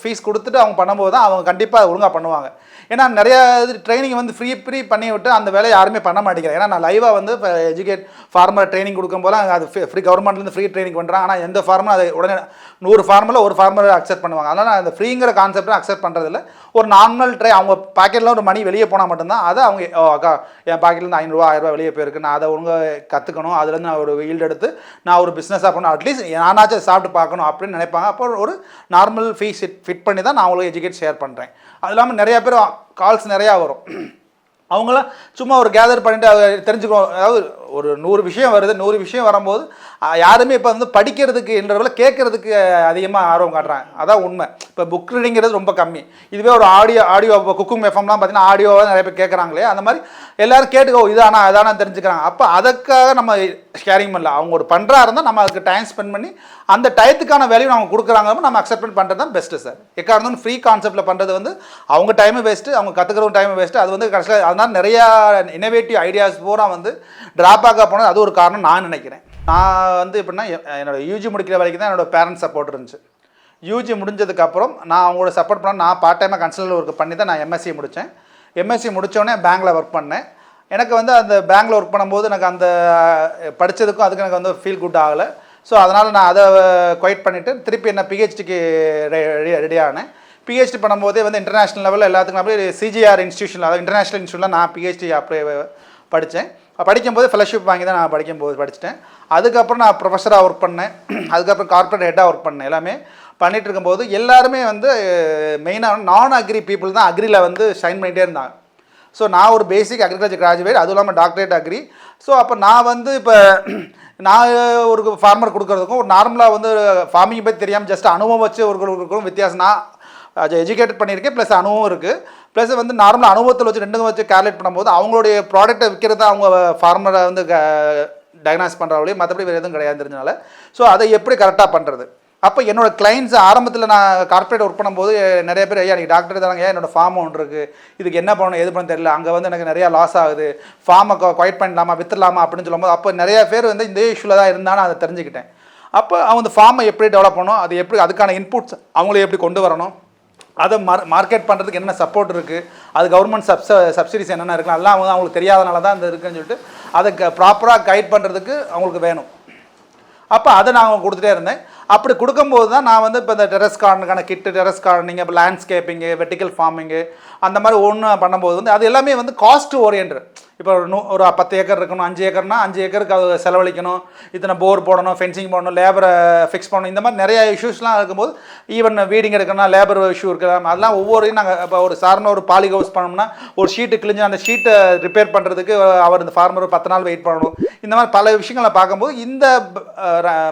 ஃபீஸ் கொடுத்துட்டு அவங்க பண்ணும்போது தான் அவங்க கண்டிப்பாக ஒழுங்காக பண்ணுவாங்க. ஏன்னா நிறையா இது ட்ரைனிங் வந்து ஃப்ரீ பண்ணி விட்டு அந்த வேலையை யாருமே பண்ண மாட்டேங்கிறேன். ஏன்னா நான் லைவாக வந்து இப்போ ஃபார்மர் ட்ரைனிங் கொடுக்கும்போது அது ஃப்ரீ கவர்மெண்ட்லேருந்து ஃப்ரீ ட்ரைனிங் பண்ணுறாங்க. ஆனால் எந்த ஃபார்மரும் அதை உடனே 100 ஃபார்மரில் ஒரு ஃபார்மரை அக்செப்ட் பண்ணுவாங்க. அதனால் நான் அந்த ஃப்ரீங்கிற கான்செப்டை அக்செப்ட் பண்ணுறதில்ல. ஒரு நார்மல் அவங்க பாக்கெட்டில் ஒரு மணி வெளியே போனால் மட்டும்தான் அதை அவங்க அக்கா என் பாக்கெட்லேருந்து 500 1000 வெளியே போயிருக்கு, நான் அதை ஒழுங்காக கற்றுக்கணும், அதுலேருந்து நான் ஒரு ஈல்டு எடுத்து நான் ஒரு பிஸ்னஸாக பண்ணணும், அட்லீஸ்ட் நானாச்சும் சாப்பிட்டு பார்க்கணும் அப்படின்னு நினைப்பாங்க. அப்போ ஒரு நார்மல் ஃபீஸ் ஃபிட் பண்ணி தான் நான் அவங்களுக்கு எஜுகேட் ஷேர் பண்ணுறேன். அது இல்லாமல் நிறையா பேர் கால்ஸ் நிறையா வரும். அவங்களாம் சும்மா ஒரு கேதர் பண்ணிட்டு அதை தெரிஞ்சுக்கணும். அதாவது ஒரு 100 விஷயம் வருது, 100 விஷயம் வரும்போது யாருமே இப்போ வந்து படிக்கிறதுக்கு என்றவரை கேட்குறதுக்கு அதிகமாக ஆர்வம் காட்டுறாங்க. அதான் உண்மை. இப்போ புக் ரீடிங்கிறது ரொம்ப கம்மி. இதுவே ஒரு ஆடியோ இப்போ குக்கிங் எஃப்எம்லாம் பார்த்தீங்கன்னா ஆடியோவாக நிறைய பேர் கேட்குறாங்களே, அந்த மாதிரி எல்லோரும் கேட்டுக்கோ இதானா அதானா தெரிஞ்சுக்கிறாங்க. அப்போ அதுக்காக நம்ம ஷேரிங் பண்ணல. அவங்க ஒரு பண்ணுறா இருந்தால் நம்ம அதுக்கு டைம் ஸ்பெண்ட் பண்ணி அந்த டயத்துக்கான வேல்யூ அவங்க கொடுக்குறாங்க, நம்ம அக்செப்ட் பண்ணுறது தான் பெஸ்ட்டு சார். எக்காக இருந்தாலும் ஃப்ரீ கான்செப்ட்டில் பண்ணுறது வந்து அவங்க டைமு வேஸ்ட்டு, அவங்க கற்றுக்கிறவங்க டைமு வேஸ்ட்டு. அது வந்து கடைசியில் அதனால் நிறையா இன்னோவேட்டிவ் ஐடியாஸ் பூரா வந்து ட்ராபேக்காக போனது அது ஒரு காரணம் நான் நினைக்கிறேன். நான் வந்து எப்படின்னா என்னோடய யூஜி முடிக்கிற வரைக்கும் தான் என்னோடய பேரண்ட்ஸ் சப்போர்ட் இருந்துச்சு. யூஜி முடிஞ்சதுக்கப்புறம் நான் அவங்களோட சப்போர்ட் பண்ண நான் பார்ட் டைமாக கன்சல்டன்ட் ஒர்க் பண்ணி தான் நான் எம்எஸ்சி முடித்தேன். எம்எஸ்சி முடித்தோடனே பேங்க்கில் ஒர்க் பண்ணேன். எனக்கு வந்து அந்த பேங்க்கில் ஒர்க் பண்ணும்போது எனக்கு அந்த படித்ததுக்கும் அதுக்கு எனக்கு வந்து ஃபீல் குட் ஆகலை. ஸோ அதனால் நான் அதை குவைட் பண்ணிவிட்டு திருப்பி என்ன பிஹெச்டிக்கு ரெடி ஆனேன். பிஹெச்டி பண்ணும்போதே வந்து இன்டர்நேஷ்னல் லெவலில் எல்லாத்துக்கும் அப்படியே சிஜிஆர் இன்ஸ்டியூஷனில், அதாவது இன்டர்நேஷ்னல் இன்ஸ்டியூட்டில் நான் பிஹெச்டி அப்படியே படித்தேன். படிக்கும்போது ஃபெலோஷிப் வாங்கி தான் நான் படிச்சிட்டேன். அதுக்கப்புறம் நான் ப்ரொஃபஸராக ஒர்க் பண்ணேன். அதுக்கப்புறம் கார்ப்பரேட் ஹெட்டாக ஒர்க் பண்ணேன். எல்லாமே பண்ணிகிட்டு இருக்கும்போது எல்லாருமே வந்து மெயினாக நான் அக்ரி பீப்புள் தான் அக்ரியில் வந்து ஷைன் பண்ணிகிட்டே இருந்தாங்க. ஸோ நான் ஒரு பேசிக் அக்ரிகல்ச்சர் கிராஜுவேட், அதுவும் இல்லாமல் டாக்டரேட் அக்ரி. ஸோ அப்போ நான் வந்து இப்போ நான் ஒரு ஃபார்மர் கொடுக்குறதுக்கும் ஒரு நார்மலாக வந்து ஃபார்மிங் பற்றி தெரியாமல் ஜஸ்ட் அனுபவம் வச்சு ஒரு வித்தியாசம். நான் எஜுகேட் பண்ணியிருக்கேன், ப்ளஸ் அனுபவம் இருக்குது. ப்ளஸ் வந்து நார்மலாக அனுபவத்தில் வச்சு ரெண்டுங்க வச்சு கேல்குலேட் பண்ணும்போது அவங்களுடைய ப்ராடக்ட்டை விற்கிறது அவங்க ஃபார்மரை வந்து டயக்னாஸ் பண்ணுறவங்களே, மற்றபடி வேறு எதுவும் கிடையாது தெரிஞ்சனால. ஸோ அதை எப்படி கரெக்டாக பண்ணுறது. அப்போ என்னோடய கிளைண்ட்ஸ் ஆரம்பத்தில் நான் கார்ப்பரேட் ஒர்க் பண்ணும்போது நிறைய பேர் ஐயா நீங்கள் டாக்டர் தாங்க, என்னோடய ஃபார்ம் ஒன்று இருக்குது, இதுக்கு என்ன பண்ணணும் எது பண்ண தெரியல, அங்கே வந்து எனக்கு நிறையா லாஸ் ஆகுது, ஃபார்மை குவைட் பண்ணலாமா விற்றுலாமா அப்படின்னு சொல்லும்போது அப்போ நிறையா பேர் வந்து இந்த இஷ்யூவில் தான் இருந்தாலும் அதை தெரிஞ்சுக்கிட்டேன். அப்போ அவங்க ஃபார்மை எப்படி டெவலப் பண்ணணும், அது எப்படி அதுக்கான இன்புட்ஸ் அவங்களே எப்படி கொண்டு வரணும், அதை மார்க்கெட் பண்ணுறதுக்கு என்ன சப்போர்ட் இருக்குது, அது கவர்மெண்ட் சப்சிடிஸ் என்னென்ன இருக்குது, அதெல்லாம் அவங்க அவங்களுக்கு தெரியாதனால தான் இந்த இருக்குன்னு சொல்லிட்டு அதை ப்ராப்பராக கைட் பண்ணுறதுக்கு அவங்களுக்கு வேணும். அப்போ அதை நான் கொடுத்துட்டே இருந்தேன். அப்படி கொடுக்கும்போது தான் நான் வந்து இப்போ இந்த டெரஸ் கார்டனுக்கான கிட்டு, டெரஸ் கார்டனிங், இப்போ லேண்ட்ஸ்கேப்பிங்கு, வெர்டிக்கல் ஃபார்மிங்கு அந்த மாதிரி ஒன்று பண்ணும்போது வந்து அது எல்லாமே வந்து காஸ்ட் ஓரியன்ட். இப்போ ஒரு 10 ஏக்கர் இருக்கணும், 5 ஏக்கர்னா 5 ஏக்கருக்கு அது செலவழிக்கணும், இத்தனை போர் போடணும், ஃபென்சிங் போடணும், லேபரை ஃபிக்ஸ் பண்ணணும், இந்த மாதிரி நிறைய இஷ்யூஸ்லாம் இருக்கும்போது ஈவன் வீடிங் எடுக்கணும்னா லேபர் இஷ்யூ இருக்கலாம். அதெல்லாம் ஒவ்வொரு நாங்கள் இப்போ ஒரு சாதாரண ஒரு பாலி ஹவுஸ் பண்ணோம்னா ஒரு ஷீட்டு கிழிஞ்சு அந்த ஷீட்டை ரிப்பேர் பண்ணுறதுக்கு அவர் இந்த ஃபார்மர் 10 நாள் வெயிட் பண்ணணும். இந்த மாதிரி பல விஷயங்களை பார்க்கும்போது இந்த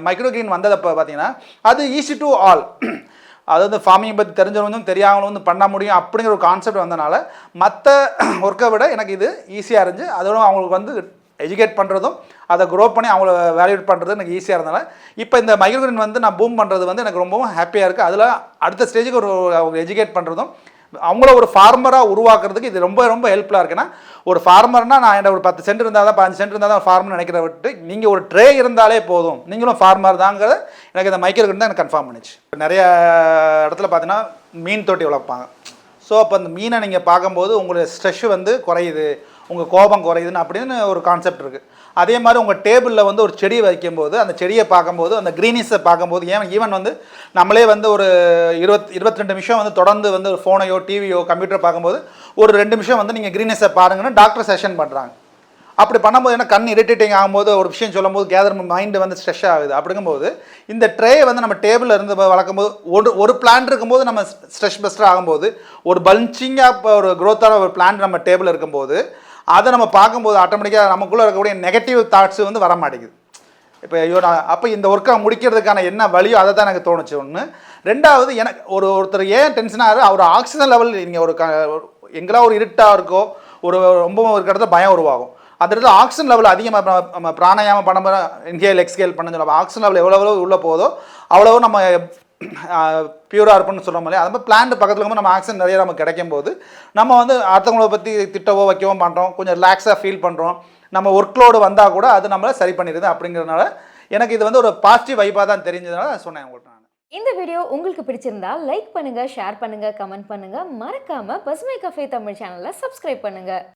மைக்ரோ கிரீன் வந்ததப்போ பார்த்தீங்கன்னா அது ஈஸி டு ஆல். அதாவது ஃபார்மிங் பற்றி தெரிஞ்சவங்களும் தெரியாதவங்களும் வந்து பண்ண முடியும் அப்படிங்கிற ஒரு கான்செப்ட் வந்தனால மற்ற ஒர்க்கை விட எனக்கு இது ஈஸியாக இருந்துச்சு. அதோட அவங்களுக்கு வந்து எஜுகேட் பண்ணுறதும் அதை க்ரோ பண்ணி அவங்கள வேல்யூட் பண்ணுறது எனக்கு ஈஸியாக இருந்தனால இப்போ இந்த மைக்ரோகிரீன் வந்து நான் பூம் பண்ணுறது வந்து எனக்கு ரொம்பவும் ஹாப்பியாக இருக்குது. அதில் அடுத்த ஸ்டேஜுக்கு அவங்க எஜுகேட் பண்ணுறதும் அவங்கள ஒரு ஃபார்மராக உருவாக்குறதுக்கு இது ரொம்ப ரொம்ப ஹெல்ப்ஃபுல்லாக இருக்குன்னா, ஒரு ஃபார்மர்னால் நான் என்ன ஒரு 10 சென்ட் இருந்தால் தான் 15 சென்ட் இருந்தால் தான் ஃபார்மர் நினைக்கிறத விட்டு நீங்கள் ஒரு ட்ரே இருந்தாலே போதும், நீங்களும் ஃபார்மர் தாங்கிறத எனக்கு இந்த மைக்ரோகிரீன் தான் எனக்கு கன்ஃபார்ம் பண்ணிச்சு. நிறைய இடத்துல பார்த்தீங்கன்னா மீன் தொட்டி வளர்ப்பாங்க. ஸோ அப்போ அந்த மீனை நீங்கள் பார்க்கும்போது உங்களுடைய ஸ்ட்ரெஸ் வந்து குறையுது, உங்கள் கோபம் குறையுதுன்னு அப்படின்னு ஒரு கான்செப்ட் இருக்குது. அதே மாதிரி உங்கள் டேபிளில் வந்து ஒரு செடி வைக்கும்போது அந்த செடியை பார்க்கும்போது அந்த க்ரீனிஸை பார்க்கும்போது ஈவன் வந்து நம்மளே வந்து ஒரு 22 நிமிஷம் வந்து தொடர்ந்து வந்து ஒரு ஃபோனையோ டிவியோ கம்ப்யூட்டரை பார்க்கும்போது ஒரு 2 நிமிஷம் வந்து நீங்கள் க்ரீனிஸை பாருங்கன்னு டாக்டர் செஷன் பண்ணுறாங்க. அப்படி பண்ணும்போது ஏன்னா கண் இரிட்டேட்டிங் ஆகும்போது ஒரு விஷயம் சொல்லும்போது கேதர் மைண்டு வந்து ஸ்ட்ரெஸ் ஆகுது. அப்படிங்கும்போது இந்த ட்ரே வந்து நம்ம டேபிளில் இருந்து வளர்க்கும்போது ஒரு பிளான்ட் இருக்கும்போது நம்ம ஸ்ட்ரெஸ் பஸ்டர் ஆகும்போது ஒரு பல்ச்சிங்காக இப்போ ஒரு க்ரோத்தான ஒரு பிளான்ட் நம்ம டேபிளில் இருக்கும்போது அதை நம்ம பார்க்கும்போது ஆட்டோமேட்டிக்காக நமக்குள்ளே இருக்கக்கூடிய நெகட்டிவ் தாட்ஸ் வந்து வர மாட்டேங்குது. இப்போ ஐயோ அப்போ இந்த ஒர்க்கை முடிக்கிறதுக்கான என்ன வழியோ அதை தான் எனக்கு தோணுச்சு. ஒன்று. ரெண்டாவது எனக்கு ஒருத்தர் ஏன் டென்ஷனாக அவர் ஆக்சிஜன் லெவல் நீங்கள் எங்கெல்லாம் ஒரு இருட்டாக இருக்கோ ஒரு ரொம்ப ஒரு இடத்துல பயம் உருவாகும். அந்த இடத்துல ஆக்சிஜன் லெவல் அதிகமாக நம்ம பிராணாயாமம் பண்ண இன்ஹேல் எக்ஸ்ஹேல் பண்ண சொல்லுவோம். ஆக்சிஜன் லெவல் எவ்வளோ உள்ளே போதோ அவ்வளோ நம்ம பியூராக இருப்புன்னு சொல்ல முடியாது. அது மாதிரி பிளான்ட் பக்கத்தில் இருக்கும்போது நம்ம ஆக்சிஜன் நிறைய நமக்கு கிடைக்கும் போது நம்ம வந்து அடுத்தவங்களை பற்றி திட்டவோ வைக்கவோ பண்ணுறோம், கொஞ்சம் ரிலாக்ஸாக ஃபீல் பண்ணுறோம். நம்ம ஒர்க் லோடு வந்தால் கூட அது நம்மளை சரி பண்ணிடுது. அப்படிங்கிறதுனால எனக்கு இது வந்து ஒரு பாசிட்டிவ் வைப்பாக தான் தெரிஞ்சதுனால சொன்னேன் உங்கள்கிட்ட நான். இந்த வீடியோ உங்களுக்கு பிடிச்சிருந்தா லைக் பண்ணுங்க, ஷேர் பண்ணுங்க, கமெண்ட் பண்ணுங்க. மறக்காம பசுமை கஃபே தமிழ் சேனலை சப்ஸ்கிரைப் பண்ணுங்க.